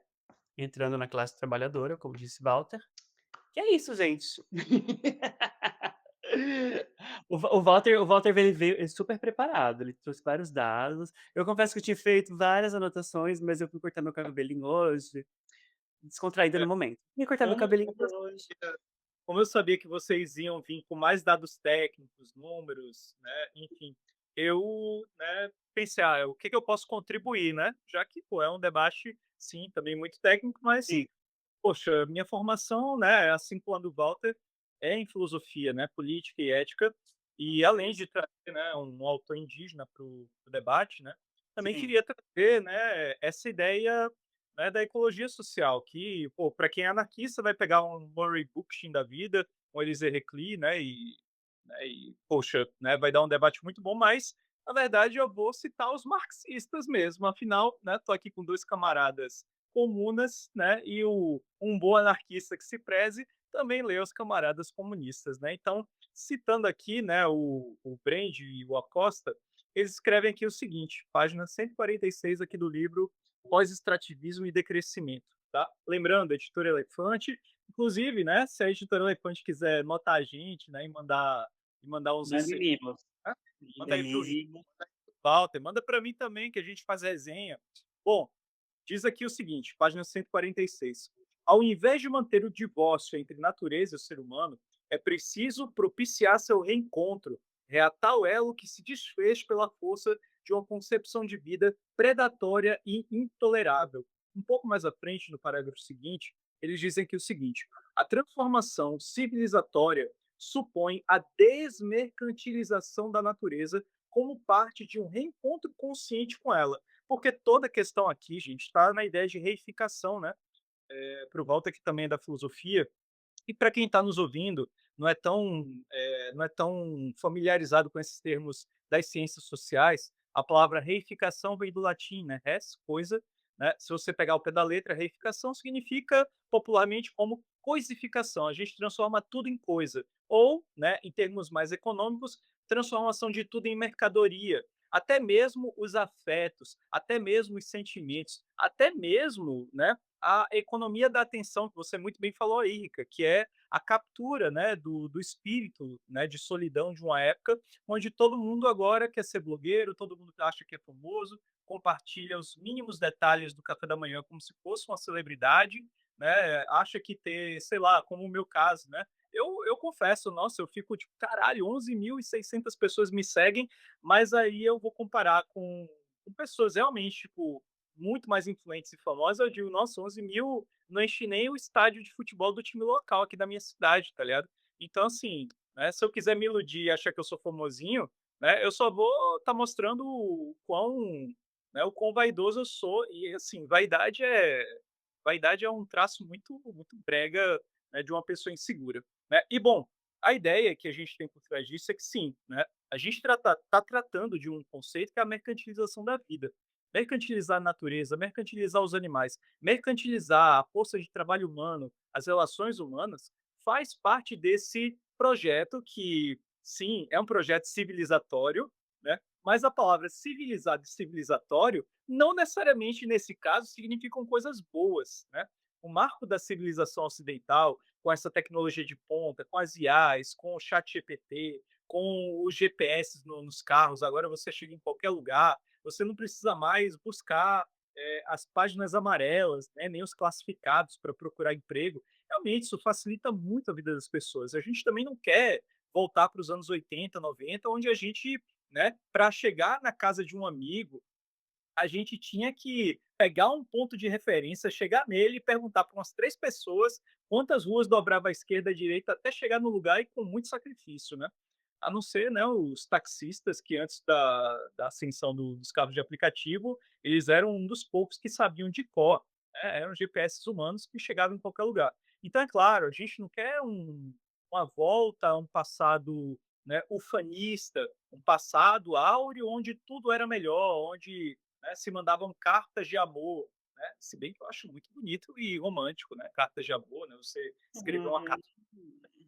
entrando na classe trabalhadora, como disse Walter. Que é isso, gente. O Walter veio super preparado, ele trouxe vários dados. Eu confesso que eu tinha feito várias anotações, mas eu fui cortar meu cabelinho hoje, descontraído É, no momento. Ia cortar meu como cabelinho como eu hoje. sabia como eu sabia que vocês iam vir com mais dados técnicos, números, né, enfim, eu, né, pensei: "Ah, o que que eu posso contribuir", né, já que, pô, é um debate, sim, também muito técnico, mas Sim, poxa, minha formação, né, assim como a do Walter, é em filosofia, né, política e ética, e além de trazer, né, um autor indígena para o debate, né, também sim, queria trazer, né, essa ideia, né, da ecologia social, que, pô, para quem é anarquista vai pegar um Murray Bookchin da vida, um Elisée Reclus, né, e poxa, né, vai dar um debate muito bom, mas na verdade eu vou citar os marxistas mesmo, afinal, né, tô aqui com 2 camaradas comunas, né, e um bom anarquista que se preze também lê os camaradas comunistas, né. Então, citando aqui, né, o Brand e o Acosta, eles escrevem aqui o seguinte, página 146 aqui do livro Pós-extrativismo e Decrescimento, tá. Lembrando, editora Elefante, inclusive, né, se a editora Elefante quiser notar a gente, né, e mandar uns mande excelentes, mimos. né, manda aí para o Ju, Mande. manda aí para o Walter, manda para mim também que a gente faz resenha. Bom, diz aqui o seguinte, página 146. Ao invés de manter o divórcio entre natureza e o ser humano, é preciso propiciar seu reencontro, reatar o elo que se desfez pela força de uma concepção de vida predatória e intolerável. Um pouco mais à frente, no parágrafo seguinte, eles dizem aqui o seguinte: a transformação civilizatória supõe a desmercantilização da natureza como parte de um reencontro consciente com ela. Porque toda a questão aqui, gente, está na ideia de reificação, né? Para o Walter, que também é da filosofia, e para quem está nos ouvindo, não é tão familiarizado com esses termos das ciências sociais, a palavra reificação vem do latim, né, res, coisa, né, se você pegar o pé da letra, reificação significa popularmente como coisificação, a gente transforma tudo em coisa, ou, né, em termos mais econômicos, transformação de tudo em mercadoria, até mesmo os afetos, até mesmo os sentimentos, até mesmo, né, a economia da atenção, que você muito bem falou aí, Rica, que é a captura, né, do espírito, né, de solidão de uma época, onde todo mundo agora quer ser blogueiro, todo mundo acha que é famoso, compartilha os mínimos detalhes do café da manhã como se fosse uma celebridade, né, acha que ter, sei lá, como o meu caso, né, eu confesso, nossa, eu fico tipo, caralho, 11.600 pessoas me seguem, mas aí eu vou comparar com pessoas realmente, tipo, muito mais influentes e famosas, eu digo, nossa, 11.000 não enche nem o estádio de futebol do time local aqui da minha cidade, tá ligado? Então, assim, né, se eu quiser me iludir e achar que eu sou famosinho, né, eu só vou estar mostrando o quão vaidoso eu sou. E, assim, vaidade é um traço muito brega, né, de uma pessoa insegura. Né? E, bom, a ideia que a gente tem por trás disso é que, sim, né, a gente está tratando de um conceito que é a mercantilização da vida. Mercantilizar a natureza, mercantilizar os animais, mercantilizar a força de trabalho humano, as relações humanas, faz parte desse projeto que, sim, é um projeto civilizatório, né? Mas a palavra civilizado e civilizatório não necessariamente nesse caso significam coisas boas, né? O marco da civilização ocidental, com essa tecnologia de ponta, com as IAs, com o chat GPT, com os GPS nos carros, agora você chega em qualquer lugar, você não precisa mais buscar as páginas amarelas, né, nem os classificados para procurar emprego. Realmente, isso facilita muito a vida das pessoas. A gente também não quer voltar para os anos 80, 90, onde a gente, né, para chegar na casa de um amigo, a gente tinha que pegar um ponto de referência, chegar nele e perguntar para umas 3 pessoas quantas ruas dobrava à esquerda, à direita, até chegar no lugar e com muito sacrifício, né. A não ser, né, os taxistas que antes da ascensão dos carros de aplicativo, eles eram um dos poucos que sabiam de cor, né, eram GPS humanos que chegavam em qualquer lugar. Então, é claro, a gente não quer uma volta a um passado, né, ufanista, um passado áureo onde tudo era melhor, onde, né, se mandavam cartas de amor, né, se bem que eu acho muito bonito e romântico, né, cartas de amor, né, você escrever uma Uhum. carta,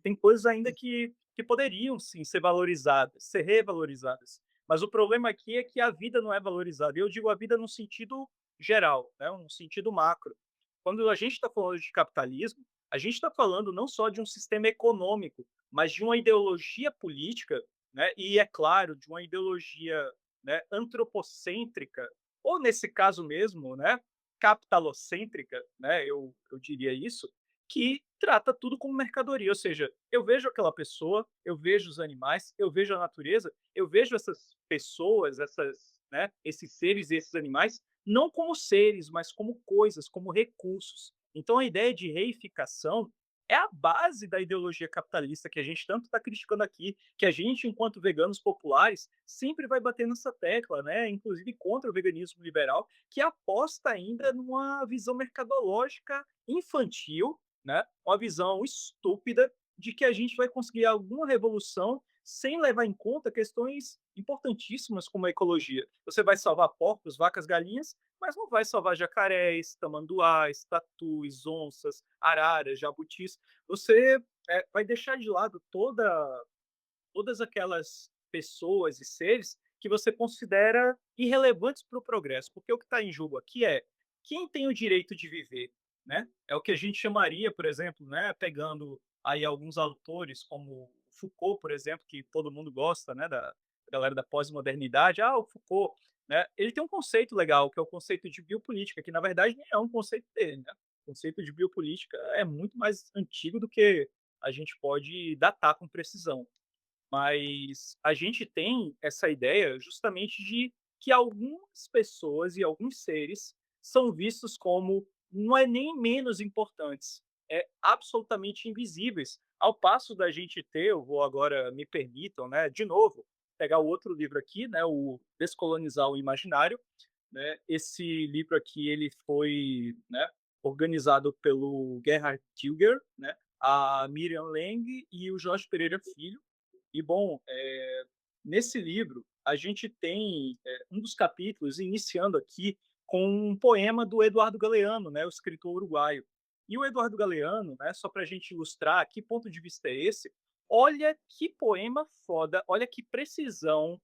tem coisas ainda que poderiam sim ser valorizadas, ser revalorizadas. Mas o problema aqui é que a vida não é valorizada. E eu digo a vida no sentido geral, né, um sentido macro. Quando a gente está falando de capitalismo, a gente está falando não só de um sistema econômico, mas de uma ideologia política, né, e é claro, de uma ideologia, né, antropocêntrica, ou nesse caso mesmo, né, capitalocêntrica, né, eu diria isso, que trata tudo como mercadoria, ou seja, eu vejo aquela pessoa, eu vejo os animais, eu vejo a natureza, eu vejo essas pessoas, né, esses seres e esses animais, não como seres, mas como coisas, como recursos. Então a ideia de reificação é a base da ideologia capitalista que a gente tanto está criticando aqui, que a gente, enquanto veganos populares, sempre vai bater nessa tecla, né? Inclusive contra o veganismo liberal, que aposta ainda numa visão mercadológica infantil, né? Uma visão estúpida de que a gente vai conseguir alguma revolução sem levar em conta questões importantíssimas como a ecologia. Você vai salvar porcos, vacas, galinhas, mas não vai salvar jacarés, tamanduás, tatus, onças, araras, jabutis. Você vai deixar de lado todas aquelas pessoas e seres que você considera irrelevantes para o progresso, porque o que está em jogo aqui é quem tem o direito de viver, né? É o que a gente chamaria, por exemplo, né, pegando aí alguns autores como Foucault, por exemplo, que todo mundo gosta, né, da galera da pós-modernidade. Ah, o Foucault, né? Ele tem um conceito legal, que é o conceito de biopolítica, que na verdade nem é um conceito dele, né? O conceito de biopolítica é muito mais antigo do que a gente pode datar com precisão. Mas a gente tem essa ideia justamente de que algumas pessoas e alguns seres são vistos como não é nem menos importantes, é absolutamente invisíveis. Ao passo da gente ter, eu vou agora, me permitam, né, de novo, pegar o outro livro aqui, né, o Descolonizar o Imaginário, né, esse livro aqui ele foi, né, organizado pelo Gerhard Tilger, né, a Miriam Leng e o Jorge Pereira Filho. E bom, nesse livro a gente tem um dos capítulos iniciando aqui com um poema do Eduardo Galeano, né, o escritor uruguaio. E o Eduardo Galeano, né, só para a gente ilustrar que ponto de vista é esse, olha que poema foda, olha que precisão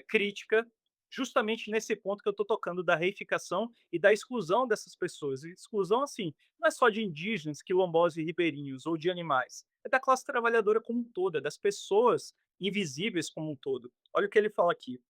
crítica, justamente nesse ponto que eu estou tocando da reificação e da exclusão dessas pessoas. E exclusão, assim, não é só de indígenas, quilombolas e ribeirinhos ou de animais, é da classe trabalhadora como um todo, é das pessoas invisíveis como um todo. Olha o que ele fala aqui.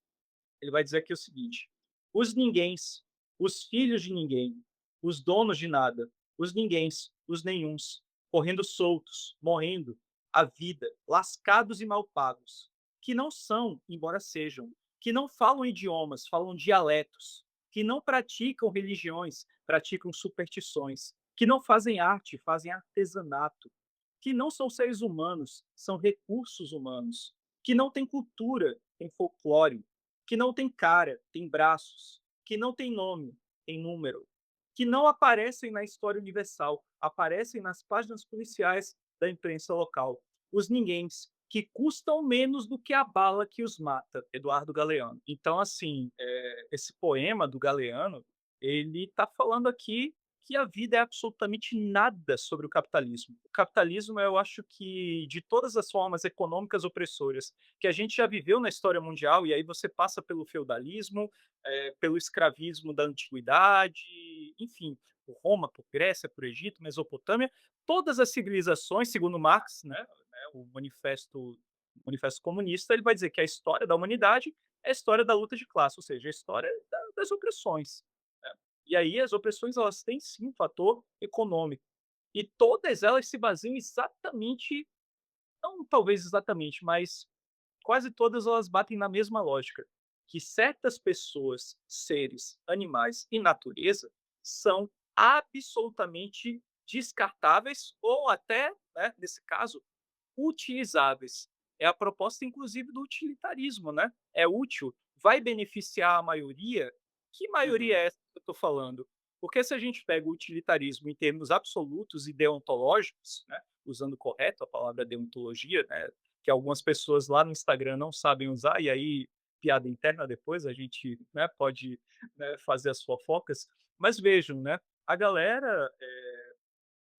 Ele vai dizer aqui o seguinte: os ninguéms, os filhos de ninguém, os donos de nada, os ninguéms, os nenhuns, correndo soltos, morrendo, a vida, lascados e mal pagos, que não são, embora sejam, que não falam idiomas, falam dialetos, que não praticam religiões, praticam superstições, que não fazem arte, fazem artesanato, que não são seres humanos, são recursos humanos, que não têm cultura, têm folclore, que não tem cara, tem braços, que não tem nome, tem número, que não aparecem na história universal, aparecem nas páginas policiais da imprensa local. Os ninguéms, que custam menos do que a bala que os mata. Eduardo Galeano. Então, assim, esse poema do Galeano, ele está falando aqui que a vida é absolutamente nada sobre o capitalismo. O capitalismo, eu acho que de todas as formas econômicas opressoras que a gente já viveu na história mundial, e aí você passa pelo feudalismo, pelo escravismo da antiguidade, enfim, por Roma, por Grécia, por Egito, Mesopotâmia, todas as civilizações, segundo Marx, o manifesto comunista, ele vai dizer que a história da humanidade é a história da luta de classe, ou seja, a história das opressões. Né? E aí as opressões elas têm sim um fator econômico. E todas elas se baseiam exatamente, não talvez exatamente, mas quase todas elas batem na mesma lógica, que certas pessoas, seres, animais e natureza são absolutamente descartáveis ou até, né, nesse caso, utilizáveis. É a proposta, inclusive, do utilitarismo, né? É útil, vai beneficiar a maioria. Que maioria Uhum. é essa que eu estou falando? Porque se a gente pega o utilitarismo em termos absolutos e deontológicos, né, usando correto a palavra deontologia, né, que algumas pessoas lá no Instagram não sabem usar, e aí, piada interna depois, a gente né, pode né, fazer as fofocas, mas vejam, né, a galera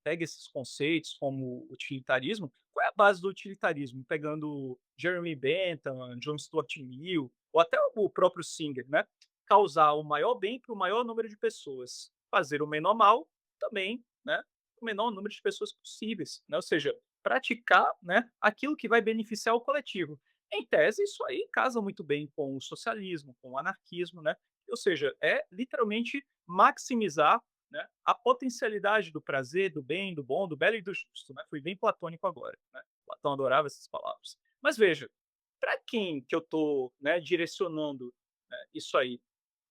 pega esses conceitos como utilitarismo. Qual é a base do utilitarismo? Pegando Jeremy Bentham, John Stuart Mill, ou até o próprio Singer, né? Causar o maior bem para o maior número de pessoas, fazer o menor mal também, né? O menor número de pessoas possíveis, né? Ou seja, praticar, né? Aquilo que vai beneficiar o coletivo. Em tese, isso aí casa muito bem com o socialismo, com o anarquismo, né? Ou seja, é literalmente maximizar né, a potencialidade do prazer, do bem, do bom, do belo e do justo. Né? Fui bem platônico agora. Né? Platão adorava essas palavras. Mas veja, para quem que eu estou né, direcionando né, isso aí?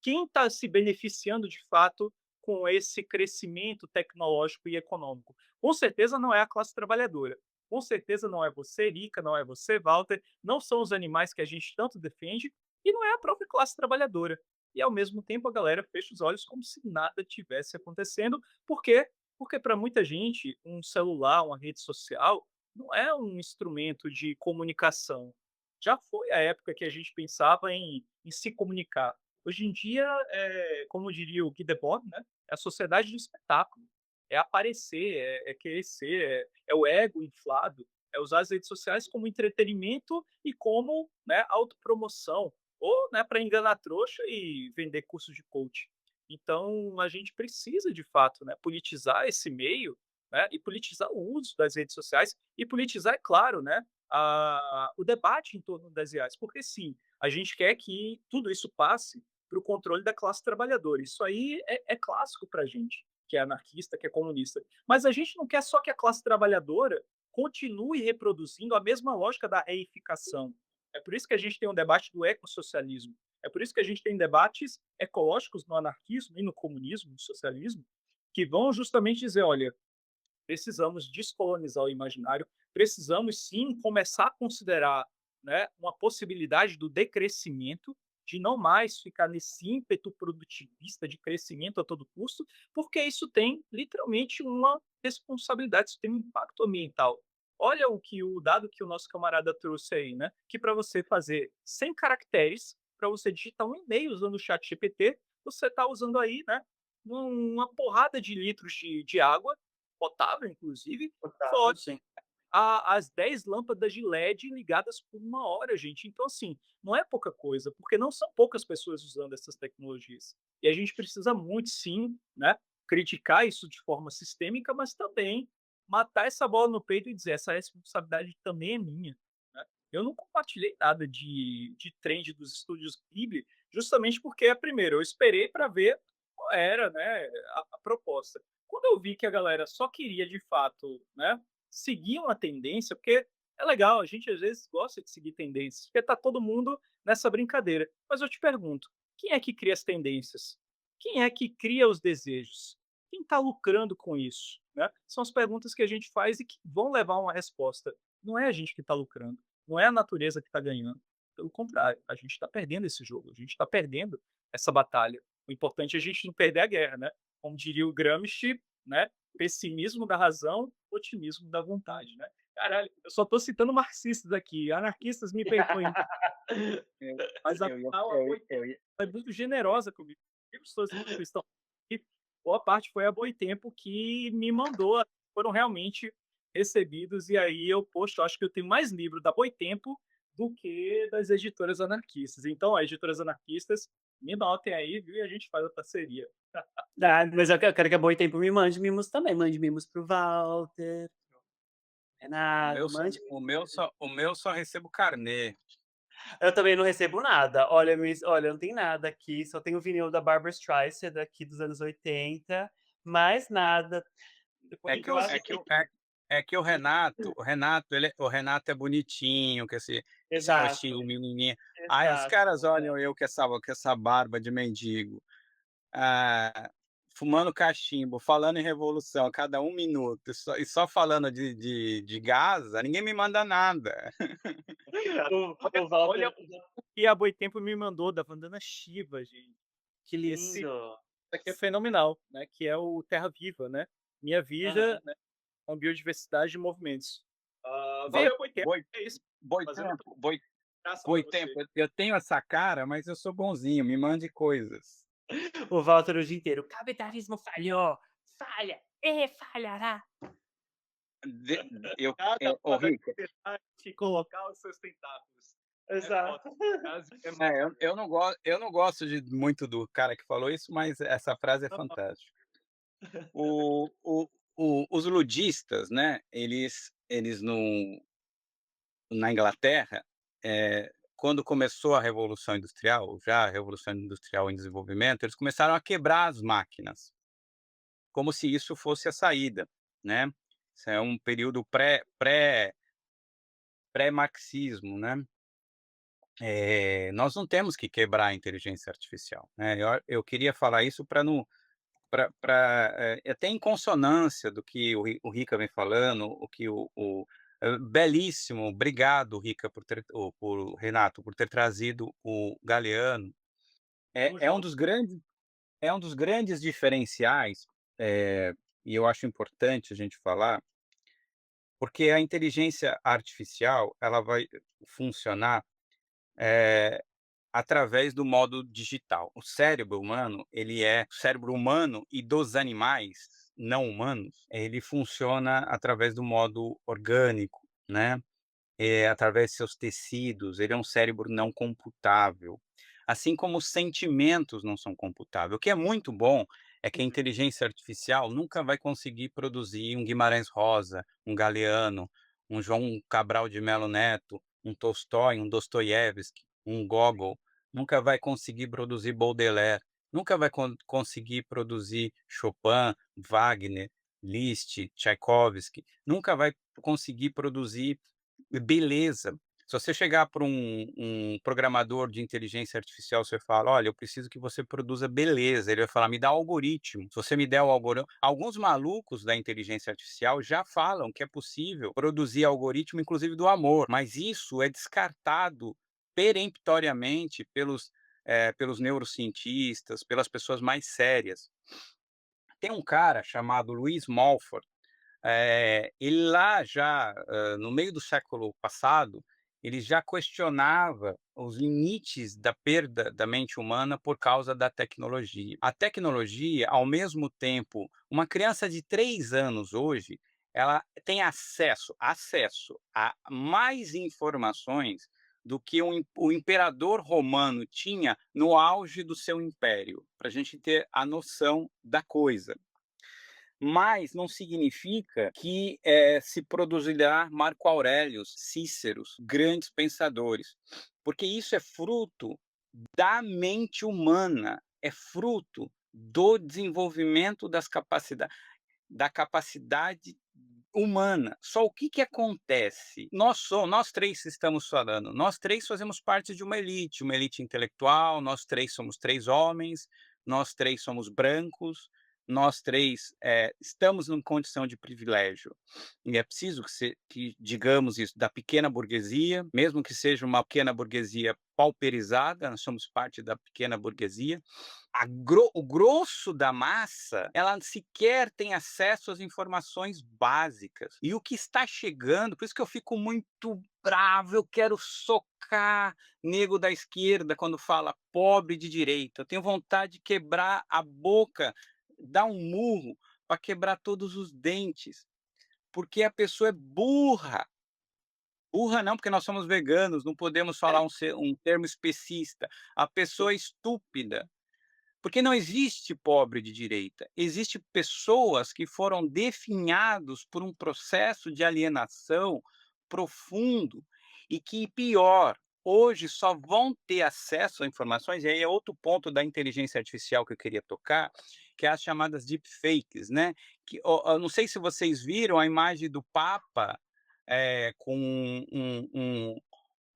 Quem está se beneficiando de fato com esse crescimento tecnológico e econômico? Com certeza não é a classe trabalhadora. Com certeza não é você, Erika, não é você, Walter, não são os animais que a gente tanto defende, e não é a própria classe trabalhadora. E ao mesmo tempo a galera fecha os olhos como se nada tivesse acontecendo. Por quê? Porque para muita gente, um celular, uma rede social, não é um instrumento de comunicação. Já foi a época que a gente pensava em se comunicar. Hoje em dia, como diria o Guy Debord, né, é a sociedade do espetáculo. É aparecer, é querer ser, é o ego inflado, é usar as redes sociais como entretenimento e como né, autopromoção, ou né, para enganar trouxa e vender cursos de coach. Então, a gente precisa, de fato, né, politizar esse meio né, e politizar o uso das redes sociais e politizar, é claro, né, o debate em torno das IAs, porque sim, a gente quer que tudo isso passe para o controle da classe trabalhadora. Isso aí é clássico para a gente, que é anarquista, que é comunista. Mas a gente não quer só que a classe trabalhadora continue reproduzindo a mesma lógica da reificação. É por isso que a gente tem um debate do ecossocialismo. É por isso que a gente tem debates ecológicos no anarquismo e no comunismo, no socialismo, que vão justamente dizer, olha, precisamos descolonizar o imaginário, precisamos sim começar a considerar né, uma possibilidade do decrescimento, de não mais ficar nesse ímpeto produtivista de crescimento a todo custo, porque isso tem literalmente uma responsabilidade, isso tem um impacto ambiental. Olha o dado que o nosso camarada trouxe aí, né, que para você fazer 100 caracteres, para você digitar um e-mail usando o chat GPT, você está usando aí, né, uma porrada de litros de água, potável inclusive, Potável, fora sim. as 10 lâmpadas de LED ligadas por 1 hora, gente. Então, assim, não é pouca coisa, porque não são poucas pessoas usando essas tecnologias. E a gente precisa muito, sim, né, criticar isso de forma sistêmica, mas também matar essa bola no peito e dizer: essa responsabilidade também é minha. Né? Eu não compartilhei nada de trend dos estúdios Ghibli, justamente porque, primeiro, eu esperei para ver qual era, né, a proposta. Quando eu vi que a galera só queria, de fato, né, seguir uma tendência, porque é legal, a gente às vezes gosta de seguir tendências, porque tá todo mundo nessa brincadeira. Mas eu te pergunto, quem é que cria as tendências? Quem é que cria os desejos? Quem está lucrando com isso? Né? São as perguntas que a gente faz e que vão levar a uma resposta. Não é a gente que está lucrando, não é a natureza que está ganhando. Pelo contrário, a gente está perdendo esse jogo, a gente está perdendo essa batalha. O importante é a gente não perder a guerra, né? Como diria o Gramsci, né? Pessimismo da razão, otimismo da vontade, né. Caralho, eu só tô citando marxistas aqui, anarquistas me perdoem, mas afinal a Boitempo é muito generosa comigo. Amigos todos que estão aqui, boa parte foi a Boitempo que me mandou, foram realmente recebidos, e aí eu, poxa, eu acho que eu tenho mais livro da Boitempo do que das editoras anarquistas. Então, ó, editoras anarquistas, me notem aí, viu, e a gente faz a parceria. Ah, mas eu quero que a Boitempo me mande mimos também, mande mimos para o Walter, O Renato, meu só mande o meu só recebo carnê. eu também não recebo nada. Olha, não tem nada aqui, só tem o vinil da Barbra Streisand aqui dos anos 80, mais nada. É Depois que eu o acho é que o que é é que o Renato é bonitinho, com esse exato, rostinho menininha. Aí os exato. caras olham eu com essa barba de mendigo, ah, fumando cachimbo, falando em revolução a cada 1 minuto, e só falando de Gaza, ninguém me manda nada. O Olha Walter, o que a Boitempo me mandou da Vandana Shiva, gente. que Esse lindo. aqui é fenomenal, né, que é o Terra Viva, né, Minha Vida, Aham. né, com biodiversidade de movimentos. Boi Valeu, Boitempo, boi é isso, fazendo Boitempo, boi graça pra você. Boitempo, eu tenho essa cara, mas eu sou bonzinho, me mande coisas. O Walter o dia inteiro: "O capitalismo falhou, falha e falhará". De eu Cada Ô hora Rica, que você colocar os seus tentáculos. É foda, Exato. frase é eu não gosto muito do cara que falou isso, mas essa frase é fantástica. O o os ludistas, né, eles na Inglaterra, quando começou a Revolução Industrial, já a Revolução Industrial em desenvolvimento, eles começaram a quebrar as máquinas, como se isso fosse a saída, né. Isso é um período pré-marxismo, né. Nós não temos que quebrar a inteligência artificial, né. Eu queria falar isso para não pra até em consonância do que o Rica vem falando, o que belíssimo, obrigado Rica por Renato, por ter trazido o Galeano. É Tamo é um junto. dos grandes é um dos grandes diferenciais, e eu acho importante a gente falar, porque a inteligência artificial, ela vai funcionar, eh através do modo digital. O cérebro humano e dos animais não humanos, ele funciona através do modo orgânico, né, através de seus tecidos, ele é um cérebro não computável, assim como os sentimentos não são computável. O que é muito bom é que a Uhum. inteligência artificial nunca vai conseguir produzir um Guimarães Rosa, um Galeano, um João Cabral de Melo Neto, um Tolstói, um Dostoiévski, um Gogol, nunca vai conseguir produzir Baudelaire, nunca vai conseguir produzir Chopin, Wagner, Liszt, Tchaikovsky, nunca vai conseguir produzir beleza. Se você chegar para um programador de inteligência artificial, você fala: "Olha, eu preciso que você produza beleza", ele vai falar: "Me dá o algoritmo". Se você me der o algoritmo, alguns malucos da inteligência artificial já falam que é possível produzir algoritmo, inclusive do amor, mas isso é descartado peremptoriamente pelos neurocientistas, pelas pessoas mais sérias. Tem um cara chamado Louis Mulford, ele lá já, no meio do século passado, ele já questionava os limites da perda da mente humana por causa da tecnologia. A tecnologia, ao mesmo tempo, uma criança de 3 anos hoje, ela tem acesso a mais informações do que o imperador romano tinha no auge do seu império, para a gente ter a noção da coisa. Mas não significa que, se produzirá Marco Aurélios, Cíceros, grandes pensadores, porque isso é fruto da mente humana, é fruto do desenvolvimento da capacidade humana. Só o que que acontece? Nós 3 estamos falando, nós 3 fazemos parte de uma elite intelectual, nós 3 somos 3 homens, nós 3 somos brancos, nós 3 estamos em condição de privilégio. E é preciso que digamos isso da pequena burguesia, mesmo que seja uma pequena burguesia pauperizada, nós somos parte da pequena burguesia. O grosso da massa, ela sequer tem acesso às informações básicas. E o que está chegando, por isso que eu fico muito bravo, eu quero socar nego da esquerda quando fala pobre de direita. Eu tenho vontade de quebrar a boca, dar um murro para quebrar todos os dentes, porque a pessoa é burra. Burra não, porque nós somos veganos, não podemos falar um termo especista. A pessoa é estúpida. Porque não existe pobre de direita, existe pessoas que foram definhados por um processo de alienação profundo e que pior, hoje só vão ter acesso a informações, e aí é outro ponto da inteligência artificial que eu queria tocar, que é as chamadas deepfakes, né, que eu não sei se vocês viram a imagem do Papa, com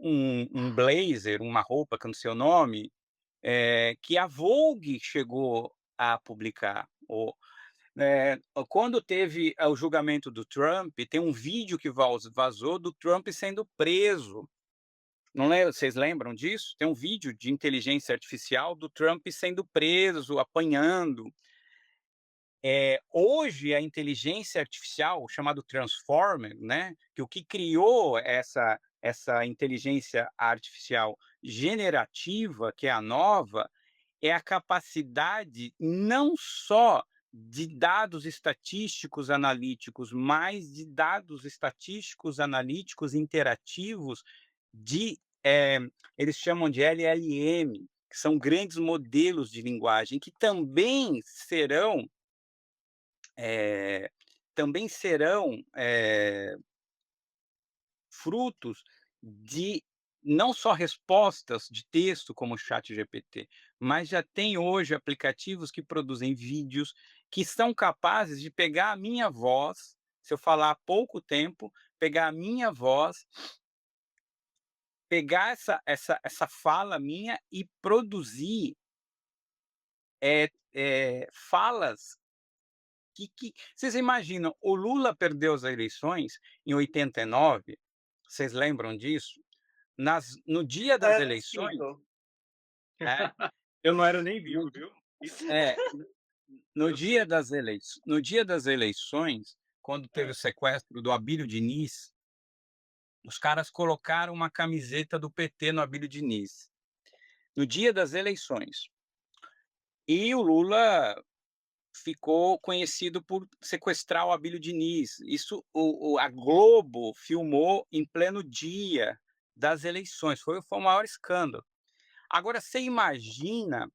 um blazer, uma roupa que eu não sei o nome, que a Vogue chegou a publicar. Quando teve o julgamento do Trump, tem um vídeo que vazou do Trump sendo preso. Não lembro, vocês lembram disso? Tem um vídeo de inteligência artificial do Trump sendo preso, apanhando. Hoje a inteligência artificial, chamado Transformer, né, que o que criou essa inteligência artificial generativa, que é a nova, é a capacidade não só de dados estatísticos analíticos, mas de dados estatísticos analíticos interativos de, eles chamam de LLM, que são grandes modelos de linguagem, que eh, também serão, frutos de não só respostas de texto como o ChatGPT, mas já tem hoje aplicativos que produzem vídeos que são capazes de pegar a minha voz, se eu falar há pouco tempo, pegar a minha voz, pegar essa fala minha e produzir, falas que vocês imaginam, o Lula perdeu as eleições em 89, vocês lembram disso? No dia das eleições, Sinto. é, Eu não era nem no vivo, viu. Isso é, eu sei. no dia das eleições, quando teve Hã. o sequestro do Abílio Diniz, os caras colocaram uma camiseta do PT no Abílio Diniz, no dia das eleições. E o Lula ficou conhecido por sequestrar o Abílio Diniz. Isso a Globo filmou em pleno dia das eleições, foi o maior escândalo. Agora você imagina,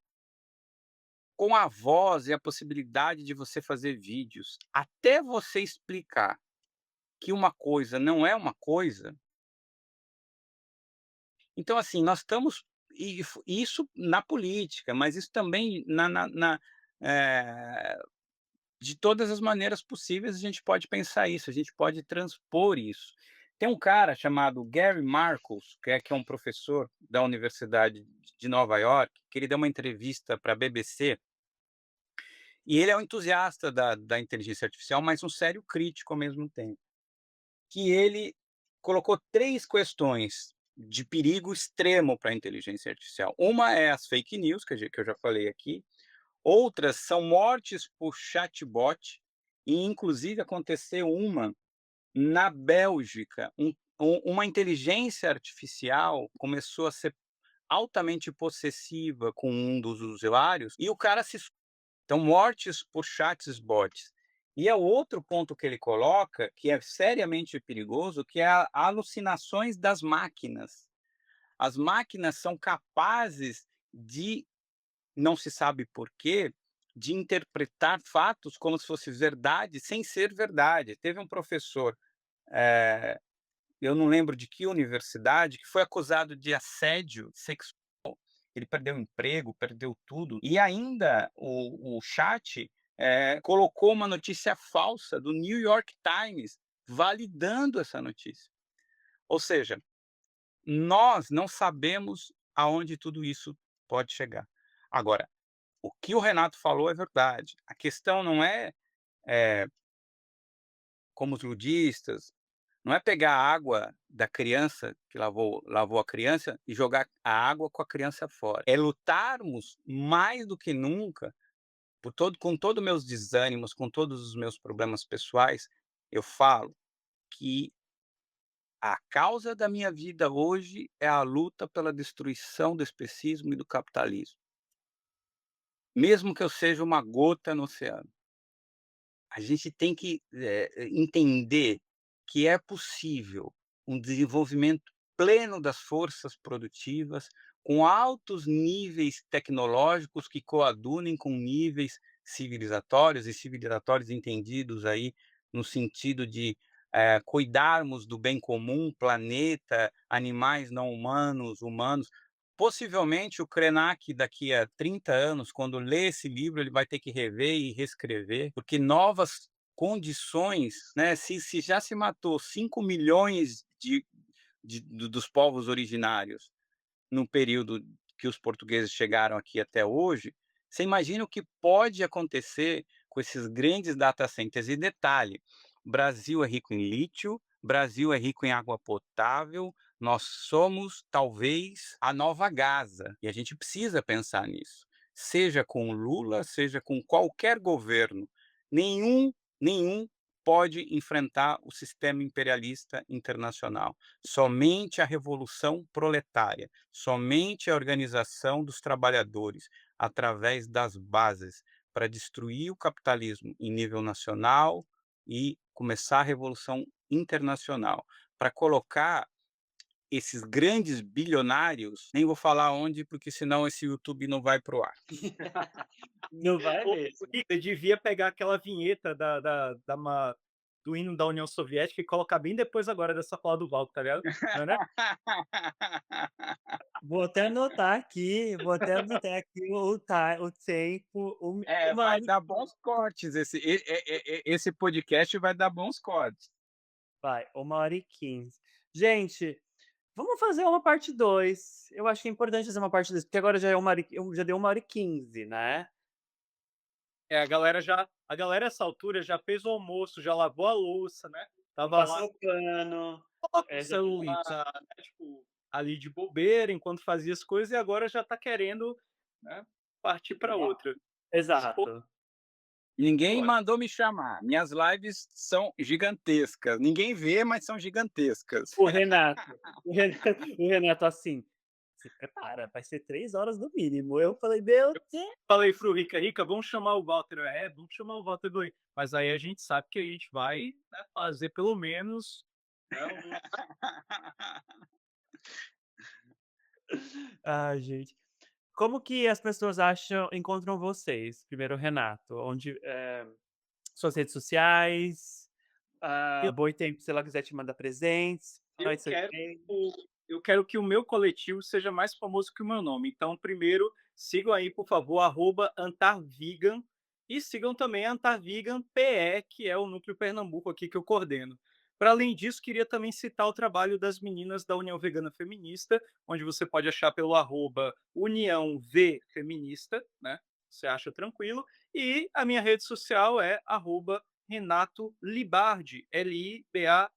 com a voz e a possibilidade de você fazer vídeos, até você explicar que uma coisa não é uma coisa, então assim, nós estamos isso na política, mas isso também eh de todas as maneiras possíveis a gente pode pensar isso, a gente pode transpor isso. Tem um cara chamado Gary Marcus, que é um professor da Universidade de Nova York, que ele deu uma entrevista para a BBC, e ele é um entusiasta da inteligência artificial, mas um sério crítico ao mesmo tempo. Que ele colocou 3 questões de perigo extremo para a inteligência artificial. Uma é as fake news, que eu já falei aqui, outras são mortes por chatbot, e inclusive aconteceu uma na Bélgica, uma inteligência artificial começou a ser altamente possessiva com um dos usuários e o cara se então mortes por chats bots. E é o outro ponto que ele coloca, que é seriamente perigoso, que é a alucinações das máquinas. As máquinas são capazes de, não se sabe por quê, de interpretar fatos como se fosse verdade, sem ser verdade. Teve um professor, eh, eu não lembro de que universidade, que foi acusado de assédio sexual. Ele perdeu o emprego, perdeu tudo, e ainda o chat, colocou uma notícia falsa do New York Times, validando essa notícia. Ou seja, nós não sabemos aonde tudo isso pode chegar. Agora, o que o Renato falou é verdade. A questão não é, eh, como os ludistas, não é pegar a água da criança que lavou a criança e jogar a água com a criança fora. É lutarmos mais do que nunca com todo meus desânimos, com todos os meus problemas pessoais, eu falo que a causa da minha vida hoje é a luta pela destruição do especismo e do capitalismo, mesmo que eu seja uma gota no oceano. A gente tem que, entender que é possível um desenvolvimento pleno das forças produtivas, com altos níveis tecnológicos que coadunem com níveis civilizatórios, e civilizatórios entendidos aí no sentido de, cuidarmos do bem comum, planeta, animais não humanos, humanos. Possivelmente o Krenak daqui a 30 anos, quando lê esse livro, ele vai ter que rever e reescrever, porque novas condições, né, se já se matou 5 milhões dos povos originários no período que os portugueses chegaram aqui até hoje, você imagina o que pode acontecer com esses grandes data centers. E detalhe, Brasil é rico em lítio, Brasil é rico em água potável, nós somos talvez a nova Gaza, e a gente precisa pensar nisso. Seja com Lula, seja com qualquer governo, nenhum nenhum pode enfrentar o sistema imperialista internacional. Somente a revolução proletária, somente a organização dos trabalhadores, através das bases, para destruir o capitalismo em nível nacional e começar a revolução internacional, para colocar esses grandes bilionários, nem vou falar onde, porque senão esse YouTube não vai para o ar. Não vai Ô, mesmo. Rica, devia pegar aquela vinheta do hino da União Soviética e colocar bem depois agora dessa fala do Valdo, tá ligado? Né? Vou até anotar aqui o tempo, É, 1 vai hora e dar bons cortes esse podcast vai dar bons cortes. vai, 1 hora e 15. Gente, vamos fazer uma parte 2. Eu acho que é importante fazer uma parte 2, porque agora já é 1 hora e 15, né. A galera essa altura já fez o almoço, já lavou a louça, né, Já tava lá passou o pano, só com o já tá lá celular, né, tipo, ali de bobeira enquanto fazia as coisas e agora já tá querendo, né, partir pra outra. Pô, exato. Ninguém olha, mandou me chamar. Minhas lives são gigantescas. Ninguém vê, mas são gigantescas. O Renato, o Renato assim: "Se prepara, vai ser 3 horas no mínimo". Eu falei: "Meu Deus". falei para o Rica: "Rica, vamos chamar o Walter", "É, vamos chamar o Walter do mas aí a gente sabe que a gente vai, né, fazer pelo menos, né, um Ai, gente. Como que as pessoas encontram vocês? Primeiro o Renato, onde, suas redes sociais, eu Boitempo, se ela quiser te mandar presentes, fala aí eu seu quero e-mail. o eu quero que o meu coletivo seja mais famoso que o meu nome. Então, primeiro, sigam aí, por favor, @antarvegan e sigam também a Antarvegan PE, que é o núcleo Pernambuco aqui que eu coordeno. Para além disso, queria também citar o trabalho das meninas da União Vegana Feminista, onde você pode achar pelo arroba União V Feminista, né? Você acha tranquilo. E a minha rede social é arroba Renato Libardi, Libardi,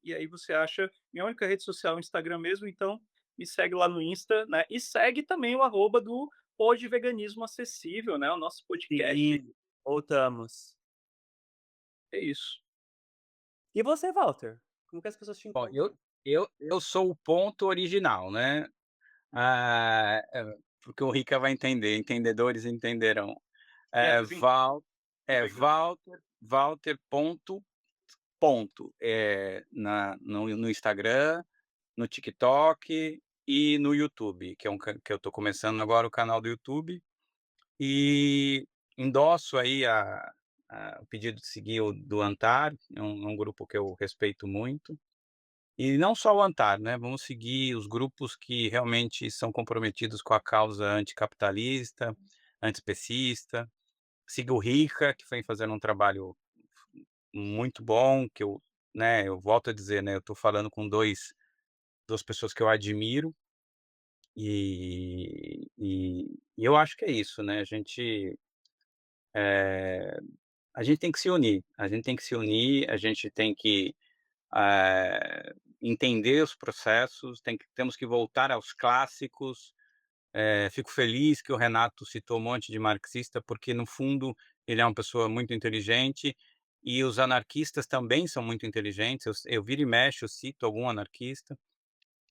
e aí você acha minha única rede social é o Instagram mesmo, então me segue lá no Insta, né? E segue também o arroba do Pod Veganismo Acessível, né? O nosso podcast. Sim, voltamos. É isso. E você, Walter? Como que as pessoas te Bom, eu encontram? eu sou o ponto original, né, porque o Rica vai entender, entendedores entenderão. É, É pois então, Val é vegano. Walter ponto, na no Instagram, no TikTok e no YouTube, que é um que eu estou começando agora o canal do YouTube, e endosso aí o pedido de seguir o do Antar, é um grupo que eu respeito muito. E não só o Antar, né, vamos seguir os grupos que realmente são comprometidos com a causa anticapitalista, antiespecista. Siga o Rica, que vem fazendo um trabalho muito bom, que eu volto a dizer, né, eu estou falando com 2 pessoas que eu admiro, e eu acho que é isso, né, eh, a gente tem que se unir, a gente tem que se unir, a gente tem que, entender os processos, temos que voltar aos clássicos. Fico feliz que o Renato citou um monte de marxista, porque no fundo ele é uma pessoa muito inteligente, e os anarquistas também são muito inteligentes. Eu vira e mexe, eu cito algum anarquista.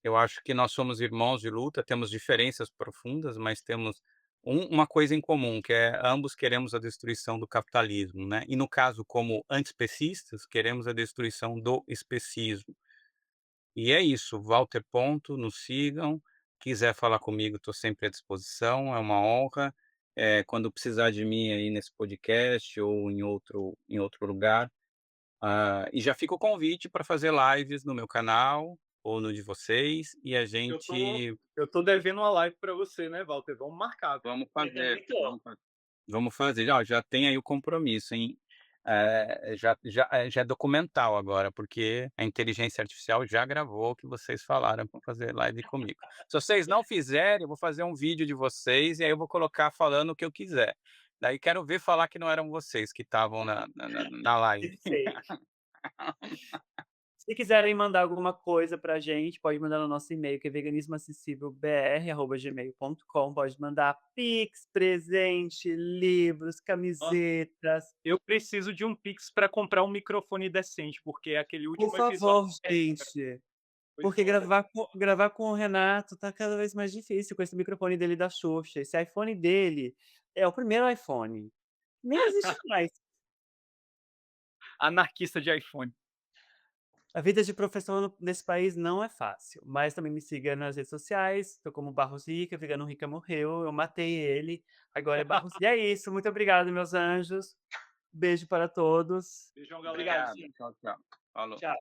Eu acho que nós somos irmãos de luta, temos diferenças profundas, mas temos uma coisa em comum, que é ambos queremos a destruição do capitalismo, né? E no caso, como antiespecistas, queremos a destruição do especismo. E é isso, Walter Ponto, nos sigam. Quiser falar comigo, estou sempre à disposição, é uma honra. Quando precisar de mim aí nesse podcast ou em outro lugar. E já fica o convite para fazer lives no meu canal ou no de vocês, e a Eu tô gente eu tô devendo uma live pra você, né, Walter? Vamos marcar, viu? vamos Eu fazer, também tô. vamos fazer. Ó, já tem aí o compromisso, hein. Já é documental agora, porque a inteligência artificial já gravou o que vocês falaram para fazer live comigo. Se vocês não fizerem, eu vou fazer um vídeo de vocês, e aí eu vou colocar falando o que eu quiser. Daí quero ver falar que não eram vocês que estavam na live. Deepfake. Se quiserem mandar alguma coisa pra gente, pode mandar no nosso e-mail, que é veganismoacessívelbr@gmail.com. Pode mandar pix, presente, livros, Nossa, camisetas. eu preciso de um Pix pra comprar um microfone decente, porque aquele Por último episódio favor, gente, foi porque foda. gravar com o Renato tá cada vez mais difícil com esse microfone dele da Xuxa. Esse iPhone dele é o primeiro iPhone, nem existe mais. Anarquista de iPhone. A vida de professor nesse país não é fácil, mas também me siga nas redes sociais, tô como Barros Rica, Vegano Rica morreu, eu matei ele, agora é Barros e é isso, muito obrigado meus anjos, beijo para todos. Beijão, galera. Obrigado Obrigado, gente, tchau, tchau. Falou. tchau.